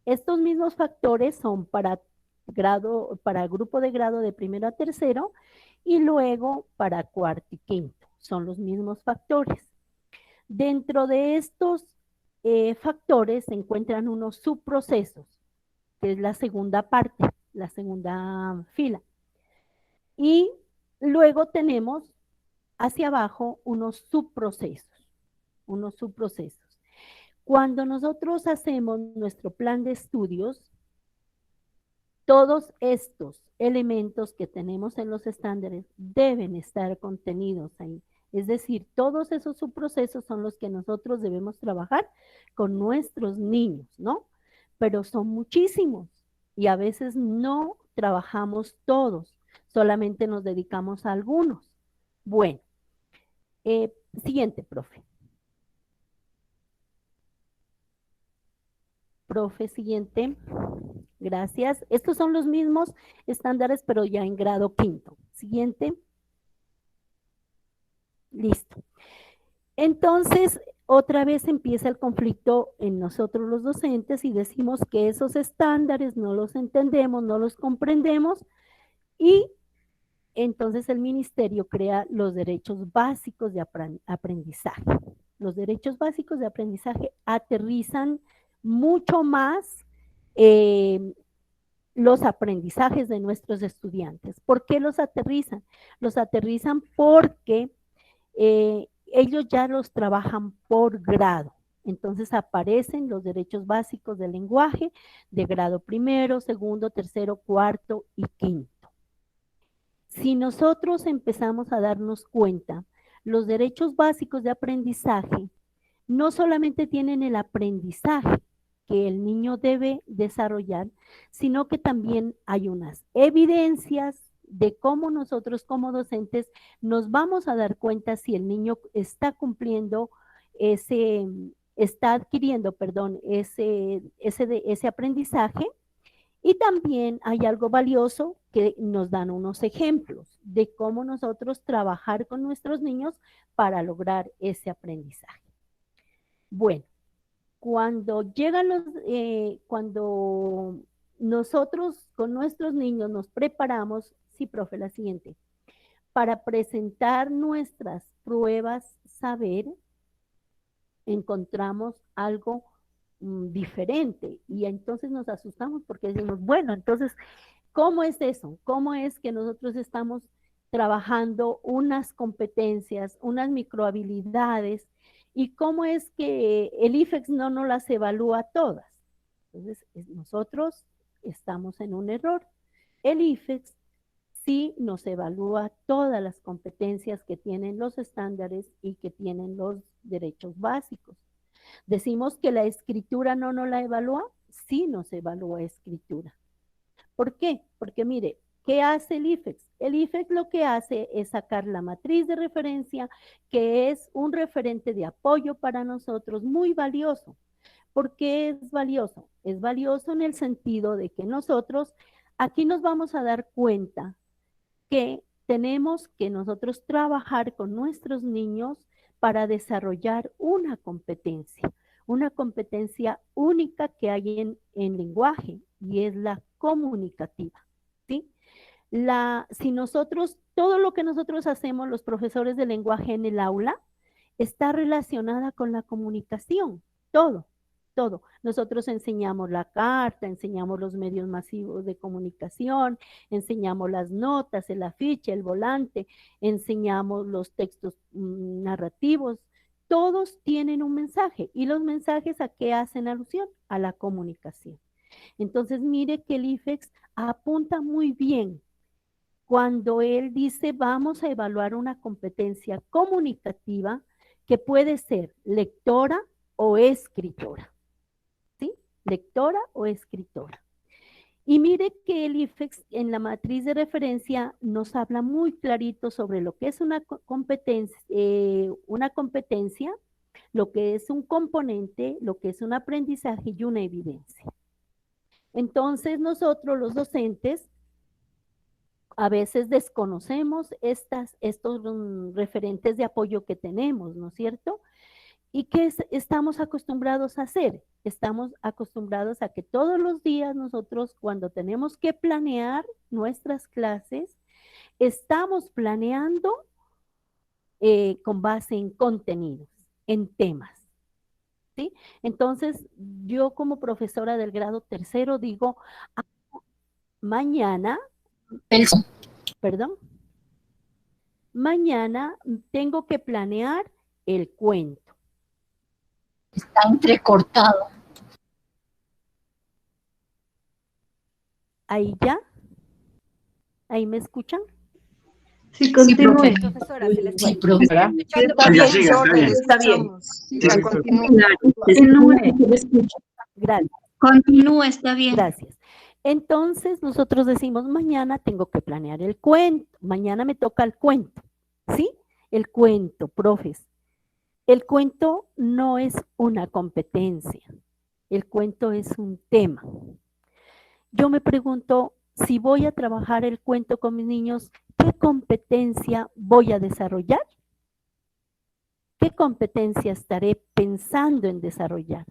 Estos mismos factores son para grupo de grado de primero a tercero y luego para cuarto y quinto. Son los mismos factores. Dentro de estos factores se encuentran unos subprocesos, que es la segunda parte, la segunda fila. Y luego tenemos hacia abajo unos subprocesos. Cuando nosotros hacemos nuestro plan de estudios, todos estos elementos que tenemos en los estándares deben estar contenidos ahí. Es decir, todos esos subprocesos son los que nosotros debemos trabajar con nuestros niños, ¿no? Pero son muchísimos y a veces no trabajamos todos, solamente nos dedicamos a algunos. Bueno, siguiente, profe. Profe, siguiente. Gracias. Estos son los mismos estándares, pero ya en grado quinto. Siguiente. Listo. Entonces, otra vez empieza el conflicto en nosotros los docentes y decimos que esos estándares no los entendemos, no los comprendemos y entonces el ministerio crea los derechos básicos de aprendizaje. Los derechos básicos de aprendizaje aterrizan mucho más los aprendizajes de nuestros estudiantes. ¿Por qué los aterrizan? Los aterrizan porque ellos ya los trabajan por grado. Entonces aparecen los derechos básicos del lenguaje de grado primero, segundo, tercero, cuarto y quinto. Si nosotros empezamos a darnos cuenta, los derechos básicos de aprendizaje no solamente tienen el aprendizaje que el niño debe desarrollar, sino que también hay unas evidencias de cómo nosotros como docentes nos vamos a dar cuenta si el niño está cumpliendo está adquiriendo, perdón, ese aprendizaje. Y también hay algo valioso que nos dan unos ejemplos de cómo nosotros trabajar con nuestros niños para lograr ese aprendizaje. Bueno, cuando llegan cuando nosotros con nuestros niños nos preparamos, sí, profe, la siguiente, para presentar nuestras pruebas saber, encontramos algo diferente y entonces nos asustamos porque decimos, bueno, entonces, ¿cómo es eso? ¿Cómo es que nosotros estamos trabajando unas competencias, unas microhabilidades y cómo es que el IFEX no nos las evalúa todas? Entonces, nosotros estamos en un error. El IFEX sí nos evalúa todas las competencias que tienen los estándares y que tienen los derechos básicos. Decimos que la escritura no nos la evalúa, sí nos evalúa escritura. ¿Por qué? Porque mire, ¿qué hace el IFEX? El IFEX lo que hace es sacar la matriz de referencia, que es un referente de apoyo para nosotros muy valioso. ¿Por qué es valioso? Es valioso en el sentido de que nosotros aquí nos vamos a dar cuenta que tenemos que nosotros trabajar con nuestros niños para desarrollar una competencia única que hay en lenguaje y es la comunicativa, ¿sí? Si nosotros, todo lo que nosotros hacemos los profesores de lenguaje en el aula está relacionada con la comunicación, todo. Nosotros enseñamos la carta, enseñamos los medios masivos de comunicación, enseñamos las notas, el afiche, el volante, enseñamos los textos narrativos. Todos tienen un mensaje y los mensajes ¿a qué hacen alusión? A la comunicación. Entonces mire que el IFEX apunta muy bien cuando él dice vamos a evaluar una competencia comunicativa que puede ser lectora o escritora. Lectora o escritora. Y mire que el IFEX en la matriz de referencia nos habla muy clarito sobre lo que es una competencia, lo que es un componente, lo que es un aprendizaje y una evidencia. Entonces nosotros los docentes a veces desconocemos estos referentes de apoyo que tenemos, ¿no es cierto? ¿Y qué estamos acostumbrados a hacer? Estamos acostumbrados a que todos los días nosotros cuando tenemos que planear nuestras clases, estamos planeando con base en contenidos, en temas, ¿sí? Entonces, yo como profesora del grado tercero digo, mañana, mañana tengo que planear el cuento.
Está entrecortado.
¿Ahí ya? ¿Ahí me escuchan?
Sí, continúe.
Sí,
Profesora, se le está
profesora.
Está bien.
Gracias.
Continúe, está bien.
Gracias. Entonces, nosotros decimos, mañana tengo que planear el cuento. Mañana me toca el cuento. ¿Sí? El cuento, profes. El cuento no es una competencia. El cuento es un tema. Yo me pregunto, si voy a trabajar el cuento con mis niños, ¿qué competencia voy a desarrollar? ¿Qué competencia estaré pensando en desarrollar?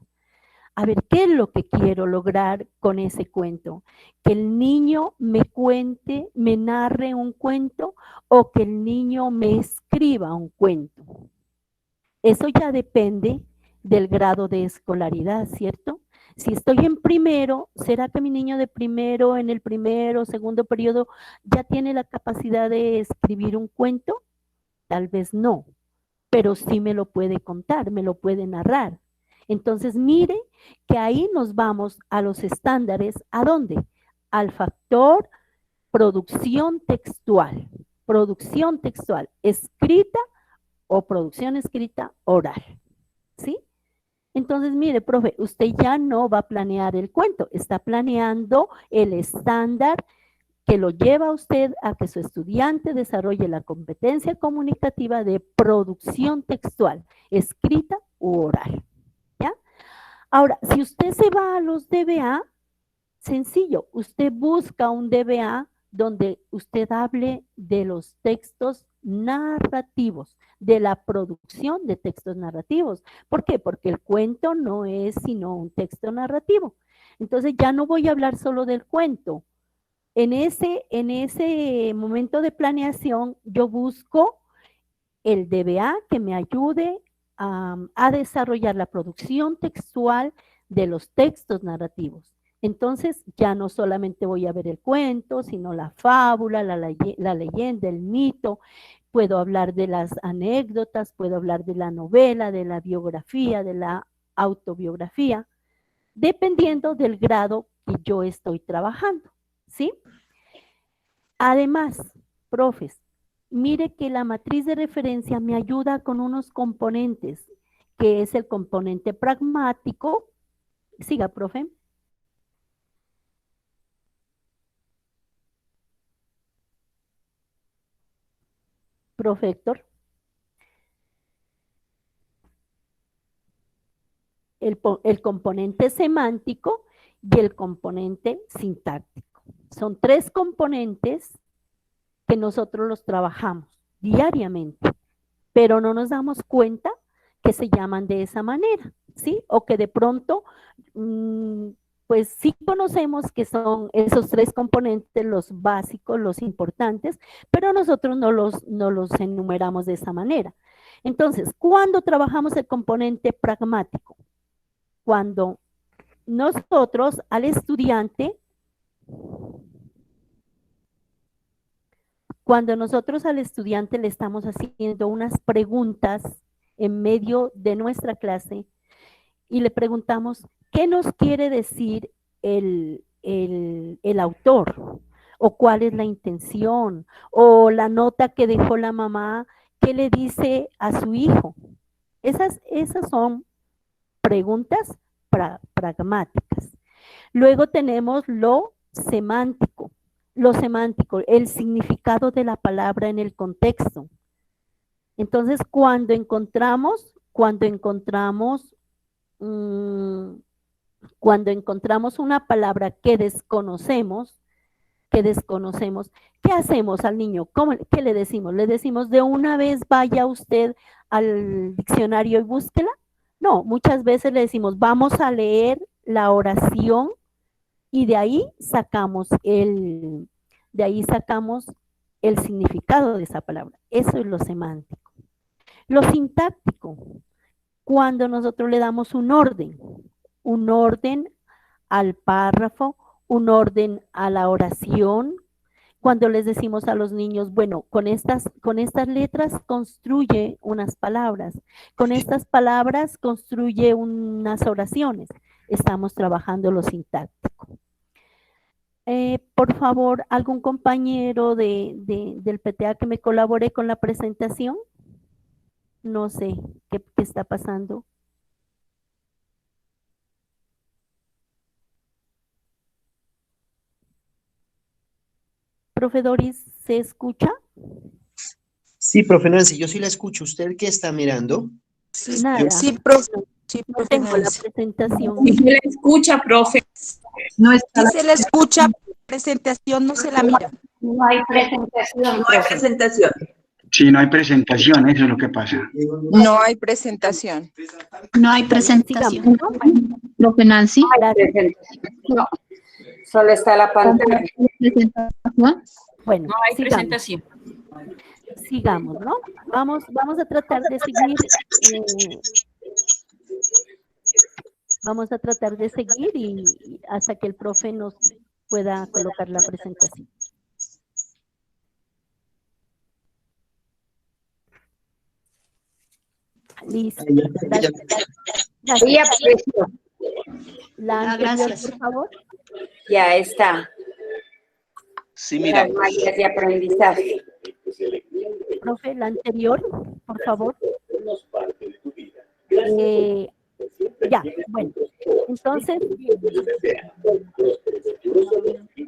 A ver, ¿qué es lo que quiero lograr con ese cuento? ¿Que el niño me cuente, me narre un cuento o que el niño me escriba un cuento? Eso ya depende del grado de escolaridad, ¿cierto? Si estoy en primero, ¿será que mi niño de primero, en el primero, segundo periodo, ya tiene la capacidad de escribir un cuento? Tal vez no. pero sí me lo puede contar, me lo puede narrar. Entonces, mire que ahí nos vamos a los estándares. ¿A dónde? Al factor producción textual. Producción textual, escrita o producción escrita oral. ¿Sí? Entonces, mire, profe, usted ya no va a planear el cuento, está planeando el estándar que lo lleva a usted a que su estudiante desarrolle la competencia comunicativa de producción textual, escrita u oral. ¿Ya? Ahora, si usted se va a los DBA, sencillo, usted busca un DBA donde usted hable de los textos narrativos, de la producción de textos narrativos. ¿Por qué? Porque el cuento no es sino un texto narrativo. Entonces ya no voy a hablar solo del cuento. En ese momento de planeación yo busco el DBA que me ayude a desarrollar la producción textual de los textos narrativos. Entonces ya no solamente voy a ver el cuento, sino la fábula, la leyenda, el mito. Puedo hablar de las anécdotas, puedo hablar de la novela, de la biografía, de la autobiografía, dependiendo del grado que yo estoy trabajando, ¿sí? Además, profes, mire que la matriz de referencia me ayuda con unos componentes, que es el componente pragmático. Siga, profe. Profe Héctor. El componente semántico y el componente sintáctico. Son tres componentes que nosotros los trabajamos diariamente, pero no nos damos cuenta que se llaman de esa manera, ¿sí? O que de pronto, pues sí conocemos que son esos tres componentes, los básicos, los importantes, pero nosotros no los enumeramos de esa manera. Entonces, ¿cuándo trabajamos el componente pragmático? Cuando nosotros al estudiante le estamos haciendo unas preguntas en medio de nuestra clase y le preguntamos, ¿qué nos quiere decir el autor? ¿O cuál es la intención? ¿O la nota que dejó la mamá, qué le dice a su hijo? Esas son preguntas pragmáticas. Luego tenemos lo semántico, el significado de la palabra en el contexto. Entonces, cuando encontramos una palabra que desconocemos, ¿qué hacemos al niño? ¿Qué le decimos? ¿Le decimos de una vez vaya usted al diccionario y búsquela? No, muchas veces le decimos vamos a leer la oración y de ahí sacamos el significado de esa palabra. Eso es lo semántico. Lo sintáctico, cuando nosotros le damos un orden al párrafo, un orden a la oración, cuando les decimos a los niños, bueno, con estas letras construye unas palabras, con estas palabras construye unas oraciones. Estamos trabajando lo sintáctico. Por favor, algún compañero del PTA que me colabore con la presentación. No sé qué está pasando. Profe Doris, ¿se escucha?
Sí, profe Nancy, yo sí la escucho. ¿Usted qué está mirando?
Nada.
Sí, profe. Sí,
No
profe
tengo la
Nancy.
presentación.
Sí se le escucha, profe.
No está
Sí se le escucha, presentación no se la mira.
No hay presentación.
No hay presentación.
Sí, no hay presentación, eso es lo que pasa.
No hay presentación.
No hay presentación. Profe Nancy.
No, solo está la pantalla.
Bueno,
No hay presentación.
sigamos, ¿no? Vamos a tratar de seguir. Vamos a tratar de seguir y hasta que el profe nos pueda colocar la presentación. Listo.
Ahí apareció.
La anterior,
gracias.
por favor.
Ya está.
Sí, mira.
Las mallas de aprendizaje.
Profe, la anterior, por favor. Ya, bueno. Entonces,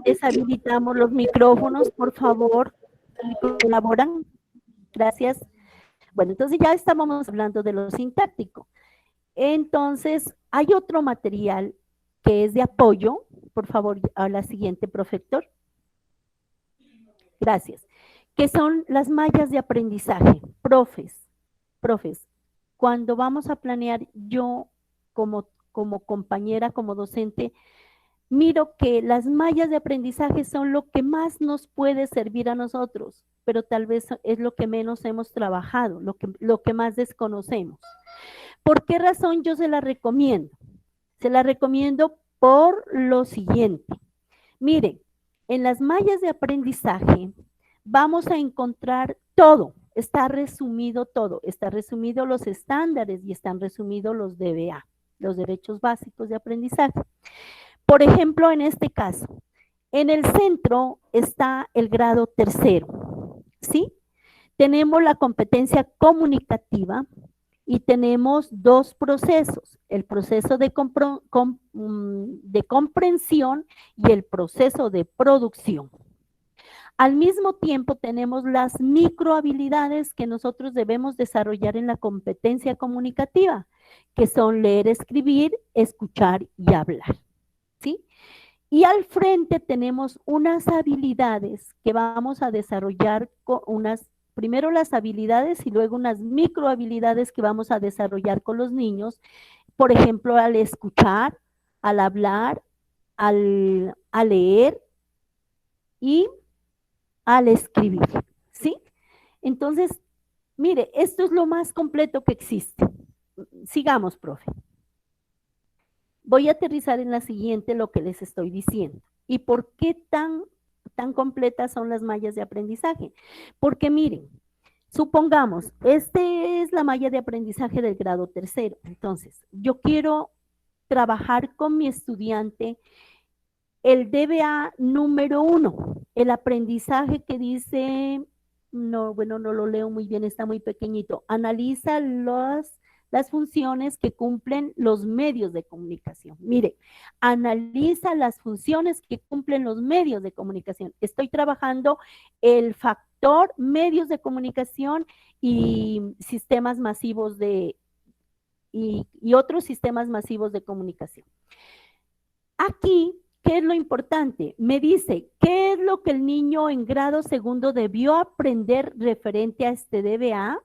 deshabilitamos los micrófonos, por favor. ¿Colaboran? Gracias. Bueno, entonces ya estábamos hablando de lo sintáctico. Entonces, hay otro material que es de apoyo. Por favor, a la siguiente, profesor. Gracias. Que son las mallas de aprendizaje. Profes, cuando vamos a planear, yo como compañera, como docente, miro que las mallas de aprendizaje son lo que más nos puede servir a nosotros, pero tal vez es lo que menos hemos trabajado, lo que más desconocemos. ¿Por qué razón yo se la recomiendo? Se la recomiendo por lo siguiente. Miren, en las mallas de aprendizaje vamos a encontrar todo, está resumido todo, está resumido los estándares y están resumidos los DBA, los derechos básicos de aprendizaje. Por ejemplo, en este caso, en el centro está el grado tercero, ¿sí? Tenemos la competencia comunicativa y tenemos dos procesos, el proceso de comprensión y el proceso de producción. Al mismo tiempo tenemos las microhabilidades que nosotros debemos desarrollar en la competencia comunicativa, que son leer, escribir, escuchar y hablar. ¿Sí? Y al frente tenemos unas habilidades que vamos a desarrollar con primero las habilidades y luego unas microhabilidades que vamos a desarrollar con los niños, por ejemplo, al escuchar, al hablar, a leer y al escribir, ¿sí? Entonces, mire, esto es lo más completo que existe. Sigamos, profe. Voy a aterrizar en la siguiente lo que les estoy diciendo. ¿Y por qué tan completas son las mallas de aprendizaje? Porque miren, supongamos, esta es la malla de aprendizaje del grado tercero. Entonces, yo quiero trabajar con mi estudiante el DBA número 1, el aprendizaje que dice, no, bueno, no lo leo muy bien, está muy pequeñito. Analiza las funciones que cumplen los medios de comunicación. Mire, analiza las funciones que cumplen los medios de comunicación. Estoy trabajando el factor medios de comunicación y sistemas masivos y otros sistemas masivos de comunicación. Aquí, ¿qué es lo importante? Me dice, ¿qué es lo que el niño en grado segundo debió aprender referente a este DBA?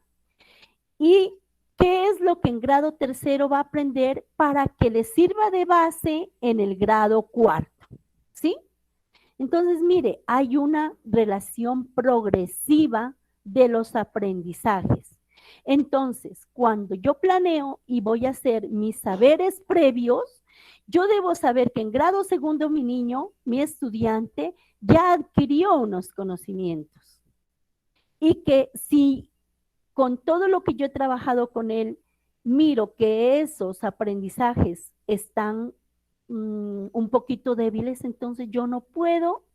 Y ¿qué es lo que en grado tercero va a aprender para que le sirva de base en el grado cuarto? ¿Sí? Entonces, mire, hay una relación progresiva de los aprendizajes. Entonces, cuando yo planeo y voy a hacer mis saberes previos, yo debo saber que en grado segundo mi niño, mi estudiante, ya adquirió unos conocimientos. Y que si con todo lo que yo he trabajado con él, miro que esos aprendizajes están un poquito débiles, entonces yo no puedo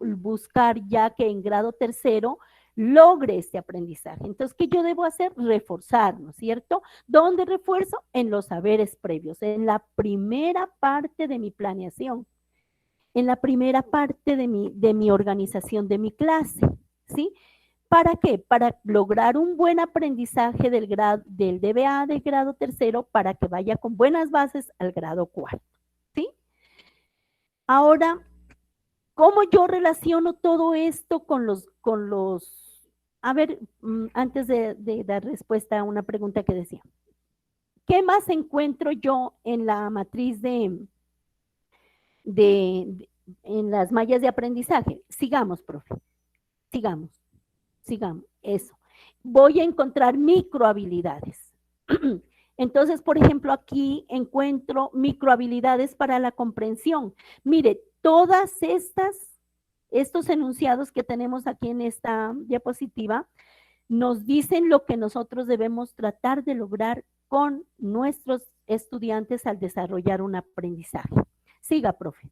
buscar ya que en grado tercero logre este aprendizaje. Entonces, ¿qué yo debo hacer? Reforzar, ¿no es cierto? ¿Dónde refuerzo? En los saberes previos, en la primera parte de mi planeación, en la primera parte de mi organización de mi clase, ¿sí? ¿Para qué? Para lograr un buen aprendizaje del DBA del grado tercero para que vaya con buenas bases al grado cuarto, ¿sí? Ahora, ¿cómo yo relaciono todo esto con los a ver, antes de dar respuesta a una pregunta que decía, ¿qué más encuentro yo en la matriz en las mallas de aprendizaje? Sigamos, profe, sigamos, eso. Voy a encontrar microhabilidades. Entonces, por ejemplo, aquí encuentro microhabilidades para la comprensión. Mire, todas estos enunciados que tenemos aquí en esta diapositiva nos dicen lo que nosotros debemos tratar de lograr con nuestros estudiantes al desarrollar un aprendizaje. Siga, profe.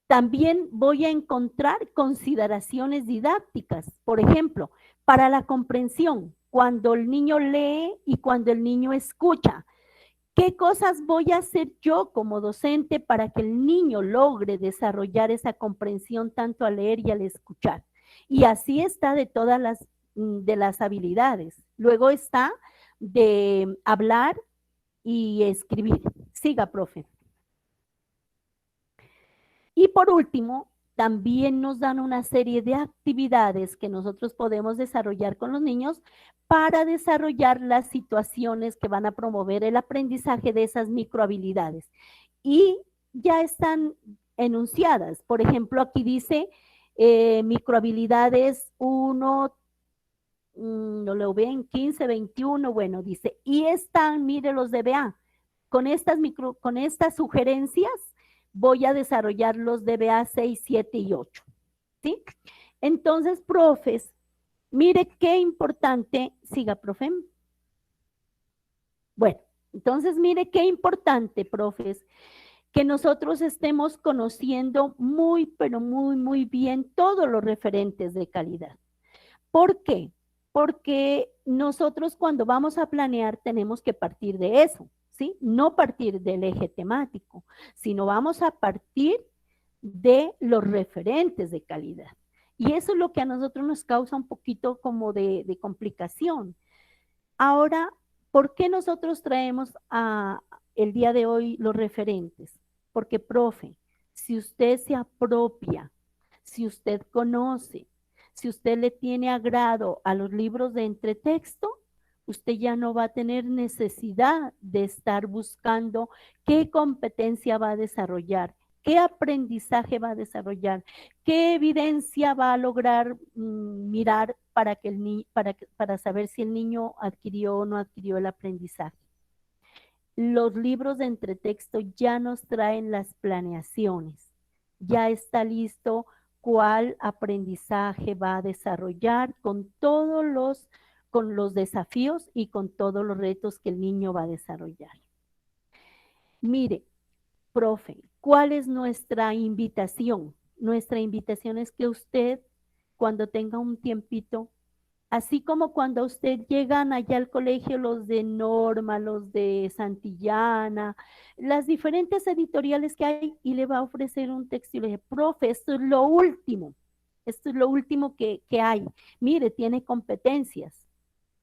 También voy a encontrar consideraciones didácticas. Por ejemplo, para la comprensión, cuando el niño lee y cuando el niño escucha. ¿Qué cosas voy a hacer yo como docente para que el niño logre desarrollar esa comprensión tanto al leer y al escuchar? Y así está de todas las habilidades. Luego está de hablar y escribir. Siga, profe. Y por último, también nos dan una serie de actividades que nosotros podemos desarrollar con los niños para desarrollar las situaciones que van a promover el aprendizaje de esas microhabilidades. Y ya están enunciadas. Por ejemplo, aquí dice microhabilidades 1, no lo ven, 15, 21, bueno, dice, y están, mire los DBA. Con estas sugerencias voy a desarrollar los DBA 6, 7 y 8. ¿Sí? Entonces, profes, mire qué importante, siga, profe. Bueno, entonces mire qué importante, profes, que nosotros estemos conociendo muy, pero muy bien todos los referentes de calidad. ¿Por qué? Porque nosotros cuando vamos a planear tenemos que partir de eso, ¿sí? No partir del eje temático, sino vamos a partir de los referentes de calidad. Y eso es lo que a nosotros nos causa un poquito como de complicación. Ahora, ¿por qué nosotros traemos el día de hoy los referentes? Porque, profe, si usted se apropia, si usted conoce, si usted le tiene agrado a los libros de entretexto, usted ya no va a tener necesidad de estar buscando qué competencia va a desarrollar, qué aprendizaje va a desarrollar, qué evidencia va a lograr mirar para saber si el niño adquirió o no adquirió el aprendizaje. Los libros de entretexto ya nos traen las planeaciones, ya está listo cuál aprendizaje va a desarrollar con los desafíos y con todos los retos que el niño va a desarrollar. Mire, profe, ¿cuál es nuestra invitación? Nuestra invitación es que usted, cuando tenga un tiempito, así como cuando usted llegan allá al colegio los de Norma, los de Santillana, las diferentes editoriales que hay y le va a ofrecer un texto y le dice, profe, esto es lo último que hay. Mire, tiene competencias.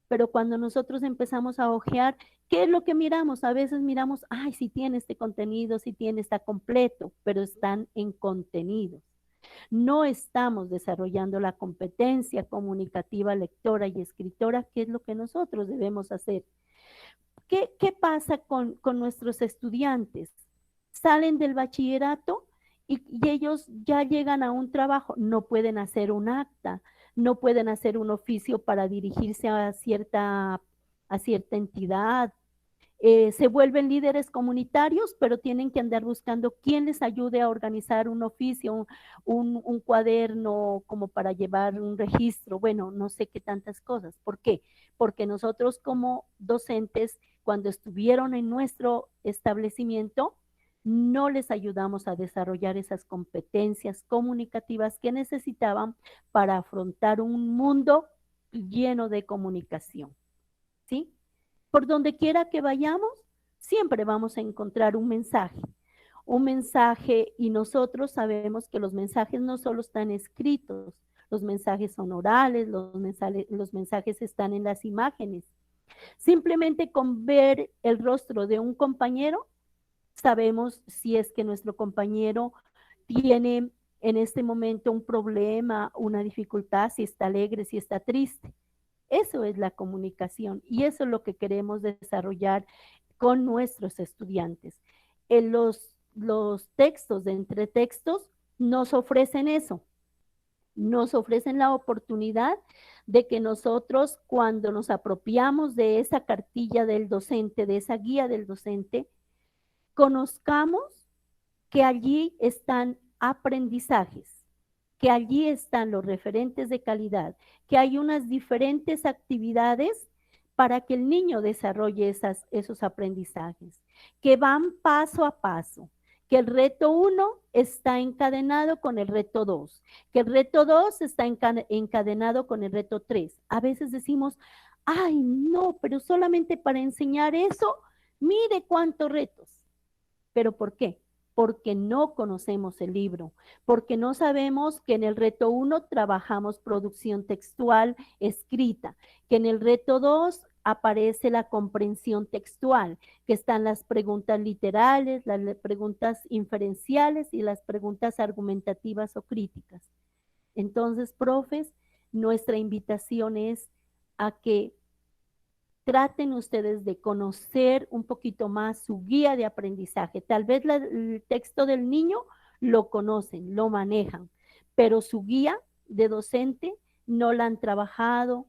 Pero cuando nosotros empezamos a hojear, ¿qué es lo que miramos? A veces miramos, ay, si tiene este contenido, si tiene, está completo, pero están en contenidos. No estamos desarrollando la competencia comunicativa lectora y escritora, que es lo que nosotros debemos hacer. ¿Qué pasa con nuestros estudiantes? Salen del bachillerato y ellos ya llegan a un trabajo, no pueden hacer un acta, no pueden hacer un oficio para dirigirse a cierta entidad. Se vuelven líderes comunitarios, pero tienen que andar buscando quién les ayude a organizar un oficio, un cuaderno como para llevar un registro, bueno, no sé qué tantas cosas. ¿Por qué? Porque nosotros como docentes, cuando estuvieron en nuestro establecimiento, no les ayudamos a desarrollar esas competencias comunicativas que necesitaban para afrontar un mundo lleno de comunicación, ¿sí? Por donde quiera que vayamos, siempre vamos a encontrar un mensaje, y nosotros sabemos que los mensajes no solo están escritos, los mensajes son orales, los mensajes están en las imágenes. Simplemente con ver el rostro de un compañero, sabemos si es que nuestro compañero tiene en este momento un problema, una dificultad, si está alegre, si está triste. Eso es la comunicación y eso es lo que queremos desarrollar con nuestros estudiantes. Los textos de entretextos nos ofrecen eso, nos ofrecen la oportunidad de que nosotros, cuando nos apropiamos de esa cartilla del docente, de esa guía del docente, conozcamos que allí están aprendizajes, que allí están los referentes de calidad, que hay unas diferentes actividades para que el niño desarrolle esos aprendizajes, que van paso a paso, que el reto 1 está encadenado con el reto 2, que el reto 2 está encadenado con el reto 3. A veces decimos, ay, no, pero solamente para enseñar eso, mire cuántos retos. ¿Pero por qué? Porque no conocemos el libro, porque no sabemos que en el reto 1 trabajamos producción textual escrita, que en el reto 2 aparece la comprensión textual, que están las preguntas literales, las preguntas inferenciales y las preguntas argumentativas o críticas. Entonces, profes, nuestra invitación es a que traten ustedes de conocer un poquito más su guía de aprendizaje. Tal vez el texto del niño lo conocen, lo manejan, pero su guía de docente no la han trabajado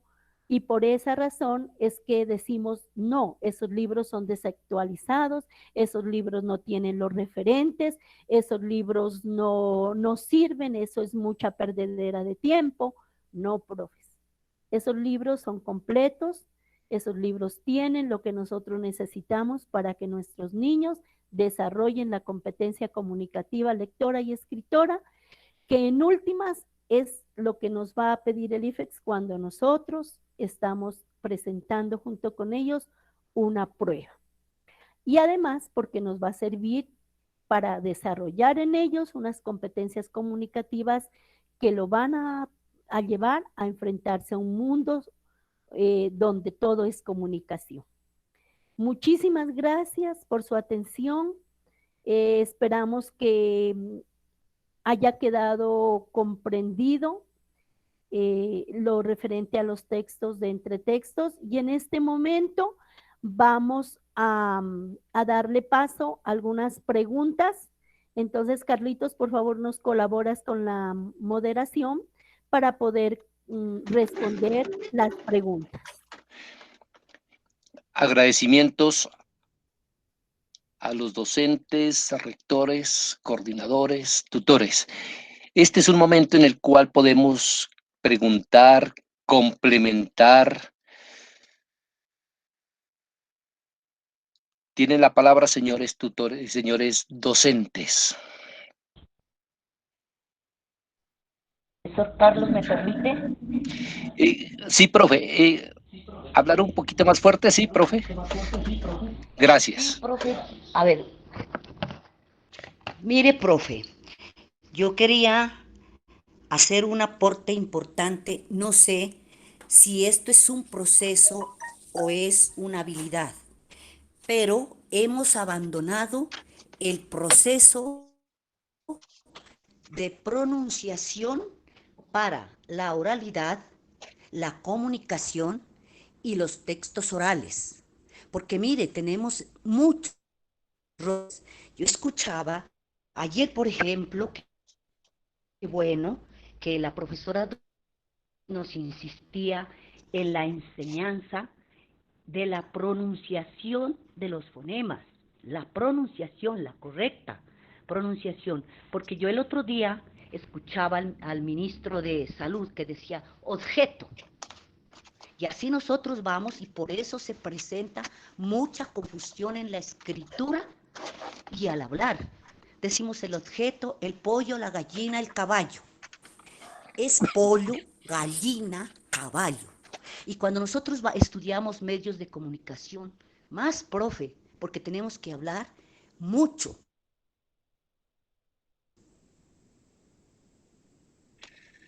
y por esa razón es que decimos, no, esos libros son desactualizados, esos libros no tienen los referentes, esos libros no sirven, eso es mucha perdedera de tiempo. No, profes. Esos libros son completos. Esos libros tienen lo que nosotros necesitamos para que nuestros niños desarrollen la competencia comunicativa, lectora y escritora, que en últimas es lo que nos va a pedir el IFEX cuando nosotros estamos presentando junto con ellos una prueba. Y además porque nos va a servir para desarrollar en ellos unas competencias comunicativas que lo van a llevar a enfrentarse a un mundo donde todo es comunicación. Muchísimas gracias por su atención. Esperamos que haya quedado comprendido lo referente a los textos de entretextos y en este momento vamos a darle paso a algunas preguntas. Entonces, Carlitos, por favor, nos colaboras con la moderación para poder responder las preguntas.
Agradecimientos a los docentes, rectores, coordinadores, tutores. Este es un momento en el cual podemos preguntar, complementar. Tienen la palabra, señores tutores y señores docentes.
Profesor Carlos, ¿me permite?
Sí, profe. ¿Hablar un poquito más fuerte? Sí, profe. Gracias.
Sí, profe. A ver. Mire, profe, yo quería hacer un aporte importante. No sé si esto es un proceso o es una habilidad, pero hemos abandonado el proceso de pronunciación para la oralidad, la comunicación y los textos orales. Porque mire, tenemos muchos. Yo escuchaba ayer, por ejemplo, que bueno, que la profesora nos insistía en la enseñanza de la pronunciación de los fonemas, la pronunciación, la correcta pronunciación, porque yo el otro día escuchaba al ministro de Salud que decía objeto, y así nosotros vamos, y por eso se presenta mucha confusión en la escritura y al hablar. Decimos el objeto, el pollo, la gallina, el caballo. Es pollo, gallina, caballo. Y cuando nosotros estudiamos medios de comunicación, más, profe, porque tenemos que hablar mucho.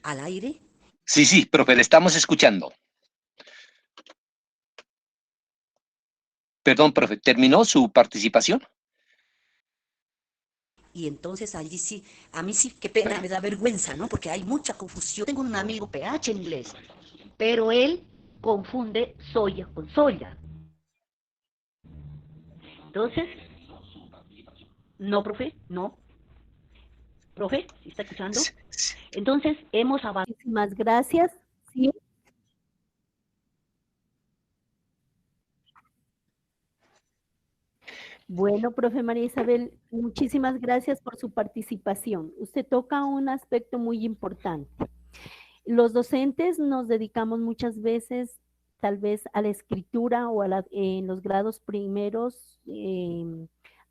¿Al aire?
Sí, sí, profe, le estamos escuchando. Perdón, profe, ¿terminó su participación?
Y entonces allí sí, a mí sí, qué pena, me da vergüenza, ¿no? Porque hay mucha confusión. Tengo un amigo PH en inglés, pero él confunde soya con soya. Entonces, no, profe, no. Profe, ¿sí está escuchando? Entonces, hemos avanzado.
Muchísimas gracias. Sí. Bueno, profe María Isabel, muchísimas gracias por su participación. Usted toca un aspecto muy importante. Los docentes nos dedicamos muchas veces, tal vez, a la escritura o en los grados primeros,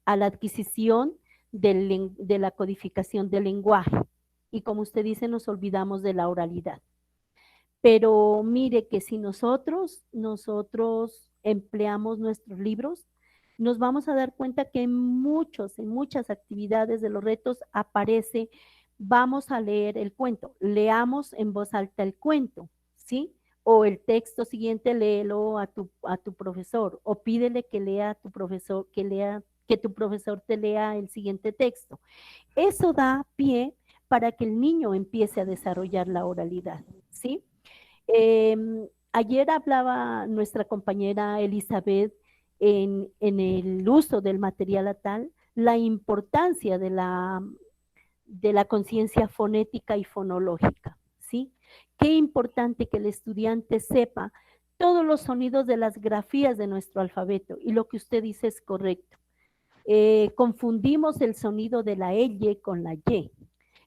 a la adquisición de la codificación del lenguaje. Y como usted dice, nos olvidamos de la oralidad. Pero mire que si nosotros empleamos nuestros libros, nos vamos a dar cuenta que en muchas actividades de los retos aparece, vamos a leer el cuento, leamos en voz alta el cuento, ¿sí? O el texto siguiente léelo a tu profesor, o pídele que lea a tu profesor, que tu profesor te lea el siguiente texto. Eso da pie para que el niño empiece a desarrollar la oralidad, ¿sí? Ayer hablaba nuestra compañera Elizabeth en el uso del material ATAL, la importancia de la conciencia fonética y fonológica, ¿sí? Qué importante que el estudiante sepa todos los sonidos de las grafías de nuestro alfabeto, y lo que usted dice es correcto. Confundimos el sonido de la L con la Y,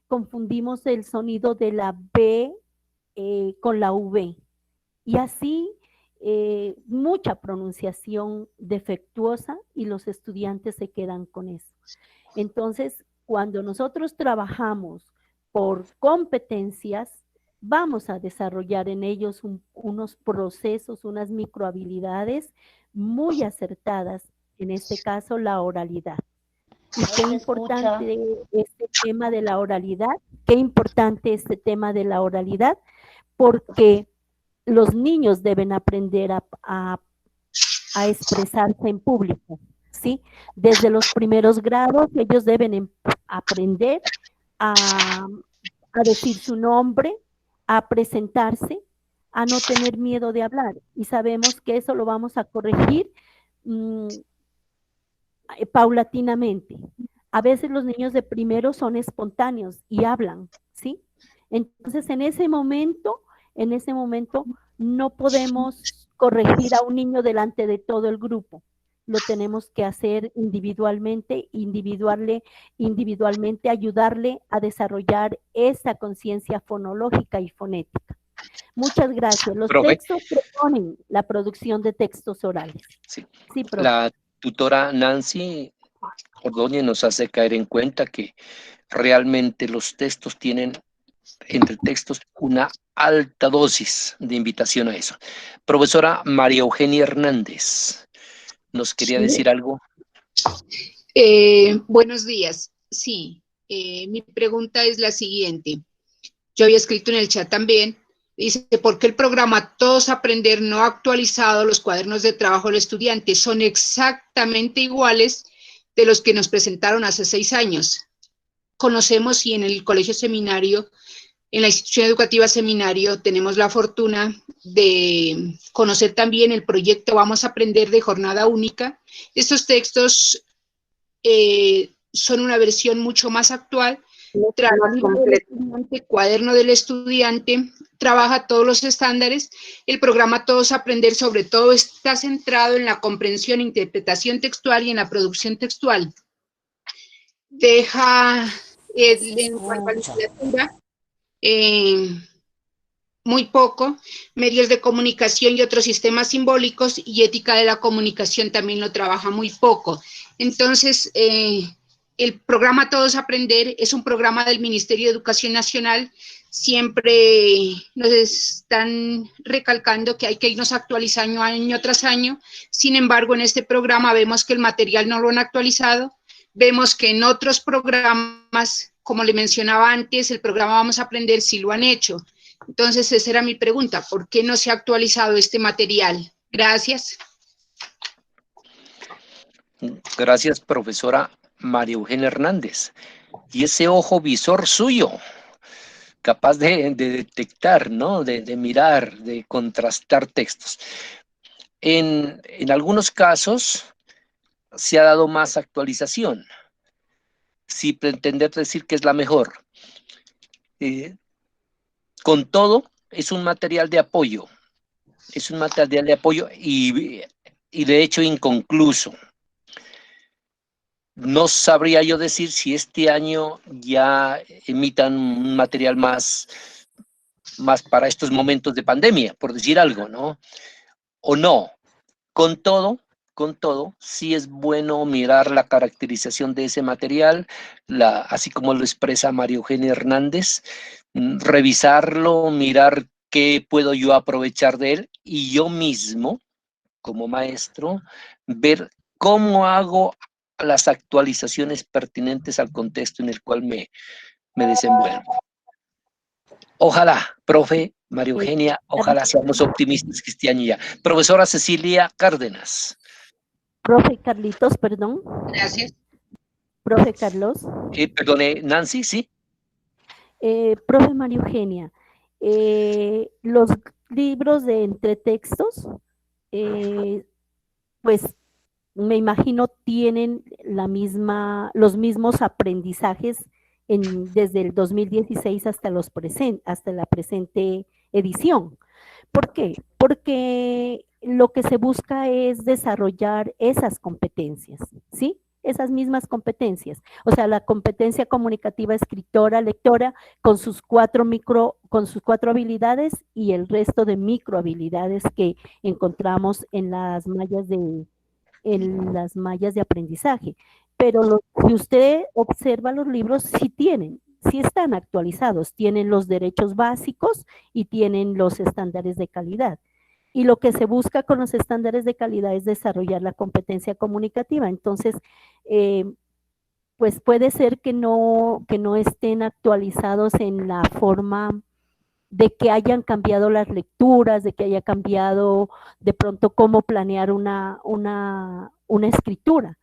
confundimos el sonido de la B con la V, y así mucha pronunciación defectuosa, y los estudiantes se quedan con eso. Entonces, cuando nosotros trabajamos por competencias, vamos a desarrollar en ellos unos procesos, unas microhabilidades muy acertadas, en este caso la oralidad. Y qué importante este tema de la oralidad, porque los niños deben aprender a expresarse en público, ¿sí? Desde los primeros grados ellos deben aprender a decir su nombre, a presentarse, a no tener miedo de hablar. Y sabemos que eso lo vamos a corregir paulatinamente. A veces los niños de primero son espontáneos y hablan, ¿sí? Entonces, en ese momento no podemos corregir a un niño delante de todo el grupo. Lo tenemos que hacer individualmente, ayudarle a desarrollar esa conciencia fonológica y fonética. Muchas gracias. Los textos proponen la producción de textos orales.
Sí.
Sí, profe.
La tutora Nancy Ordóñez nos hace caer en cuenta que realmente los textos tienen, entre textos, una alta dosis de invitación a eso. Profesora María Eugenia Hernández, ¿nos quería decir algo?
Buenos días. Sí, mi pregunta es la siguiente. Yo había escrito en el chat también, dice, ¿por qué el programa Todos Aprender no ha actualizado los cuadernos de trabajo del estudiante? Son exactamente iguales de los que nos presentaron hace 6 años. Conocemos, y en el Colegio Seminario, en la institución educativa Seminario, tenemos la fortuna de conocer también el proyecto Vamos a Aprender de jornada única. Estos textos son una versión mucho más actual. El cuaderno del estudiante trabaja todos los estándares. El programa Todos Aprender, sobre todo, está centrado en la comprensión, interpretación textual y en la producción textual. Deja en cuanto a literatura muy poco, medios de comunicación y otros sistemas simbólicos, y ética de la comunicación también lo trabaja muy poco. Entonces, el programa Todos Aprender es un programa del Ministerio de Educación Nacional. Siempre nos están recalcando que hay que irnos actualizando año tras año. Sin embargo, en este programa vemos que el material no lo han actualizado. Vemos que en otros programas, como le mencionaba antes, el programa Vamos a Aprender sí lo han hecho. Entonces, esa era mi pregunta. ¿Por qué no se ha actualizado este material? Gracias.
Gracias, profesora María Eugenia Hernández. Y ese ojo visor suyo, capaz de detectar, ¿no? De mirar, de contrastar textos. En algunos casos se ha dado más actualización, sin pretender decir que es la mejor. Con todo, es un material de apoyo. Es un material de apoyo y de hecho inconcluso. No sabría yo decir si este año ya emitan un material más para estos momentos de pandemia, por decir algo, ¿no? O no. Con todo, sí es bueno mirar la caracterización de ese material, así como lo expresa María Eugenia Hernández, revisarlo, mirar qué puedo yo aprovechar de él y yo mismo, como maestro, ver cómo hago las actualizaciones pertinentes al contexto en el cual me desenvuelvo. Ojalá, profe María Eugenia, ojalá seamos optimistas que este año ya. Profesora Cecilia Cárdenas.
Profe Carlitos, perdón.
Gracias.
Profe Carlos.
Perdone, Nancy, ¿sí?
Profe María Eugenia, los libros de entretextos, pues me imagino tienen los mismos aprendizajes desde el 2016 hasta la presente edición. ¿Por qué? Porque lo que se busca es desarrollar esas competencias, ¿sí? Esas mismas competencias, o sea, la competencia comunicativa escritora, lectora, con sus cuatro habilidades y el resto de microhabilidades que encontramos en las mallas de aprendizaje. Pero si usted observa los libros, sí están actualizados, tienen los derechos básicos y tienen los estándares de calidad. Y lo que se busca con los estándares de calidad es desarrollar la competencia comunicativa. Entonces, pues puede ser que no estén actualizados en la forma de que hayan cambiado las lecturas, de que haya cambiado de pronto cómo planear una escritura.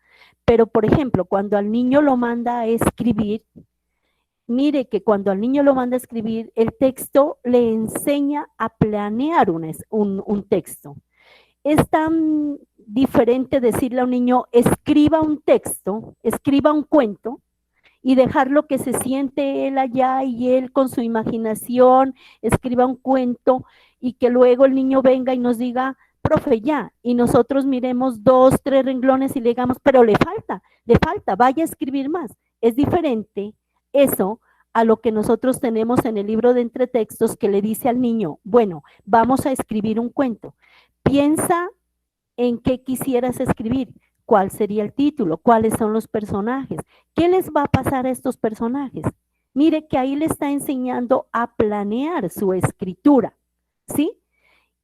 Pero, por ejemplo, cuando al niño lo manda a escribir, mire que cuando al niño lo manda a escribir, el texto le enseña a planear un texto. Es tan diferente decirle a un niño, escriba un texto, escriba un cuento, y dejarlo que se siente él allá y él con su imaginación escriba un cuento y que luego el niño venga y nos diga, profe, ya, y nosotros miremos 2, 3 renglones y le digamos, pero le falta, vaya a escribir más. Es diferente eso a lo que nosotros tenemos en el libro de entretextos que le dice al niño, bueno, vamos a escribir un cuento. Piensa en qué quisieras escribir, cuál sería el título, cuáles son los personajes, qué les va a pasar a estos personajes. Mire que ahí le está enseñando a planear su escritura, ¿sí?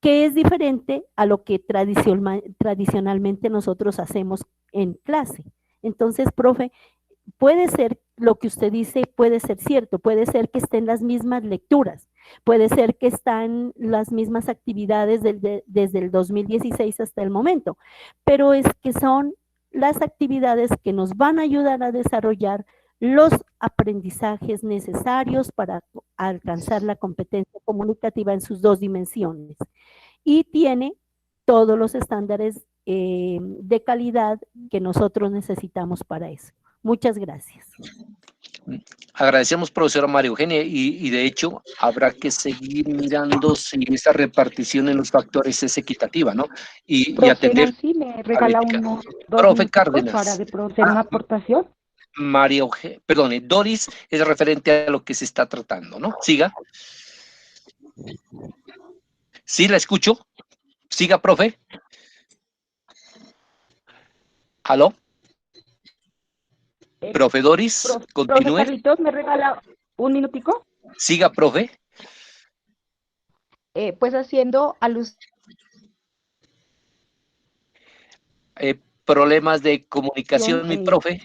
Que es diferente a lo que tradicionalmente nosotros hacemos en clase. Entonces, profe, puede ser lo que usted dice, puede ser cierto, puede ser que estén las mismas lecturas, puede ser que están las mismas actividades desde el 2016 hasta el momento, pero es que son las actividades que nos van a ayudar a desarrollar los aprendizajes necesarios para alcanzar la competencia comunicativa en sus 2 dimensiones. Y tiene todos los estándares de calidad que nosotros necesitamos para eso. Muchas gracias.
Agradecemos, profesora María Eugenia, y de hecho habrá que seguir mirando si esa repartición en los factores es equitativa, ¿no? Y atender.
Nancy, me regala unos 2
profe Cárdenas,
para de pronto hacer una aportación.
María Eugenia, perdone, Doris es referente a lo que se está tratando, ¿no? Siga. Sí, la escucho. Siga, profe. ¿Aló? Profe Doris, continúe.
Profe Carlitos, ¿me regala un minutico?
Siga, profe.
Pues haciendo alusión.
Problemas de comunicación, mi profe.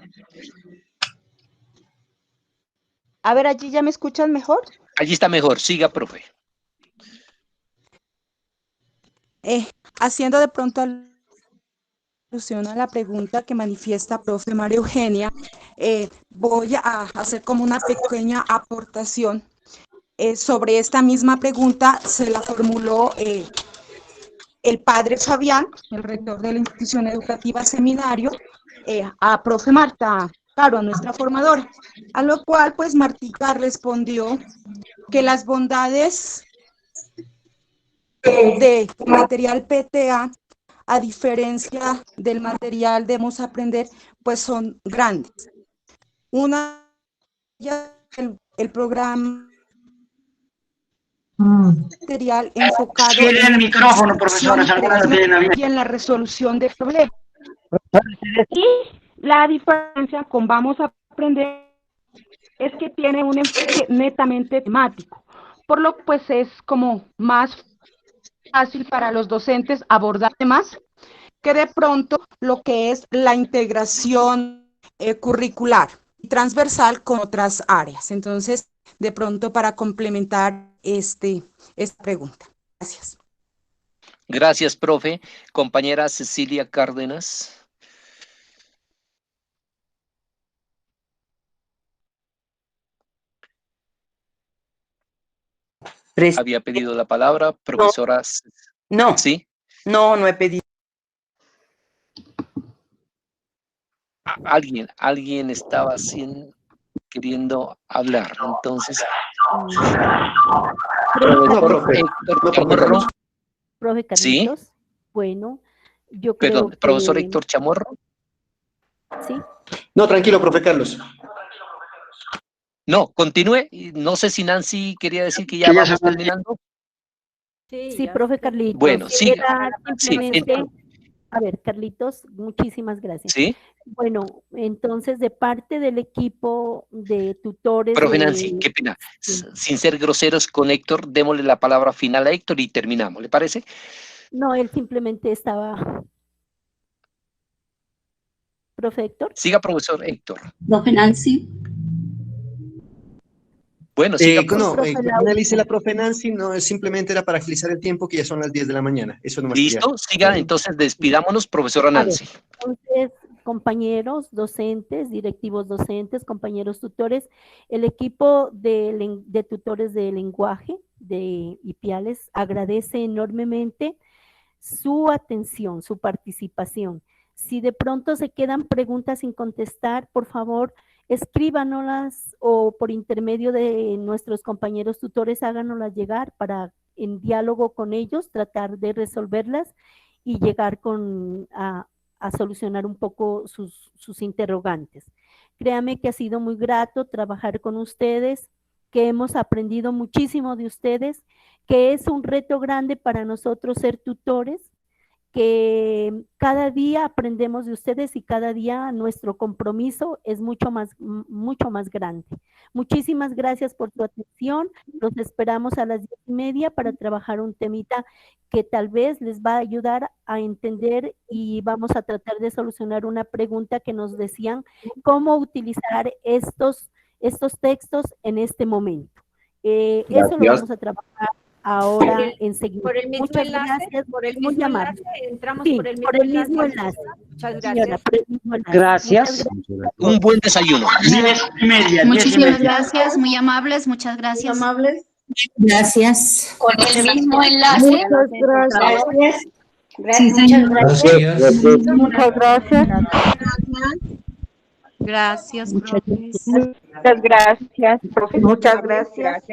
A ver, ¿allí ya me escuchan mejor?
Allí está mejor. Siga, profe.
Haciendo de pronto alusión a la pregunta que manifiesta profe María Eugenia, voy a hacer como una pequeña aportación. Sobre esta misma pregunta se la formuló el padre Fabián, el rector de la institución educativa Seminario, a profe Marta Caro, a nuestra formadora, a lo cual pues Martica respondió que las bondades de material PTA a diferencia del material Debemos Aprender, pues son grandes. Una de ellas, el programa material enfocado
Tiene el micrófono, profesora,
y en la resolución de problemas.
Y la diferencia con Vamos a Aprender es que tiene un enfoque netamente temático, por lo que pues es como más fácil para los docentes abordar temas que de pronto lo que es la integración curricular y transversal con otras áreas. Entonces, de pronto para complementar esta pregunta. Gracias.
Gracias, profe. Compañera Cecilia Cárdenas. Había pedido la palabra, profesora.
No,
¿Sí?
no he pedido.
Alguien estaba queriendo hablar, entonces.
Profe Carlitos,
¿Sí?
Bueno, yo creo
Perdón,
que...
profesor Héctor Chamorro.
Sí.
No, tranquilo, profe Carlos.
No, continúe. No sé si Nancy quería decir que ya vamos terminando.
Sí, profe Carlitos.
Bueno, siga.
Era simplemente...
Sí,
A ver, Carlitos, muchísimas gracias.
¿Sí?
Bueno, entonces de parte del equipo de tutores...
Profe Nancy, qué pena. Sin ser groseros con Héctor, démosle la palabra final a Héctor y terminamos, ¿le parece?
No, él simplemente estaba... Profe Héctor.
Siga, profesor Héctor.
Profe Nancy.
Bueno, siga.
Finalice la profe Nancy, no, simplemente era para agilizar el tiempo que ya son las 10 de la mañana. Eso nomás
¿Listo? Siga, entonces despidámonos, profesora Nancy.
Entonces, compañeros docentes, directivos docentes, compañeros tutores, el equipo de tutores de lenguaje de IPIALES agradece enormemente su atención, su participación. Si de pronto se quedan preguntas sin contestar, por favor, escríbanoslas o por intermedio de nuestros compañeros tutores háganoslas llegar para en diálogo con ellos tratar de resolverlas y llegar a solucionar un poco sus interrogantes. Créame que ha sido muy grato trabajar con ustedes, que hemos aprendido muchísimo de ustedes, que es un reto grande para nosotros ser tutores, que cada día aprendemos de ustedes y cada día nuestro compromiso es mucho más grande. Muchísimas gracias por tu atención. Los esperamos a las 10:30 para trabajar un temita que tal vez les va a ayudar a entender y vamos a tratar de solucionar una pregunta que nos decían, cómo utilizar estos textos en este momento. Eso lo vamos a trabajar ahora enseguida.
Por el mismo
Muchas
enlace,
gracias,
por el
muy
mismo
amable.
enlace, entramos
Sí,
por el mismo enlace. Muchas gracias.
Señora, por el mismo enlace.
Gracias. Un buen desayuno.
10:30.
Muchísimas gracias, muy amables, muchas gracias.
Muy amables.
Gracias.
Con el mismo enlace.
Muchas gracias.
Muchas gracias.
Muchas gracias.
Gracias,
Muchas gracias, profe.
Muchas gracias.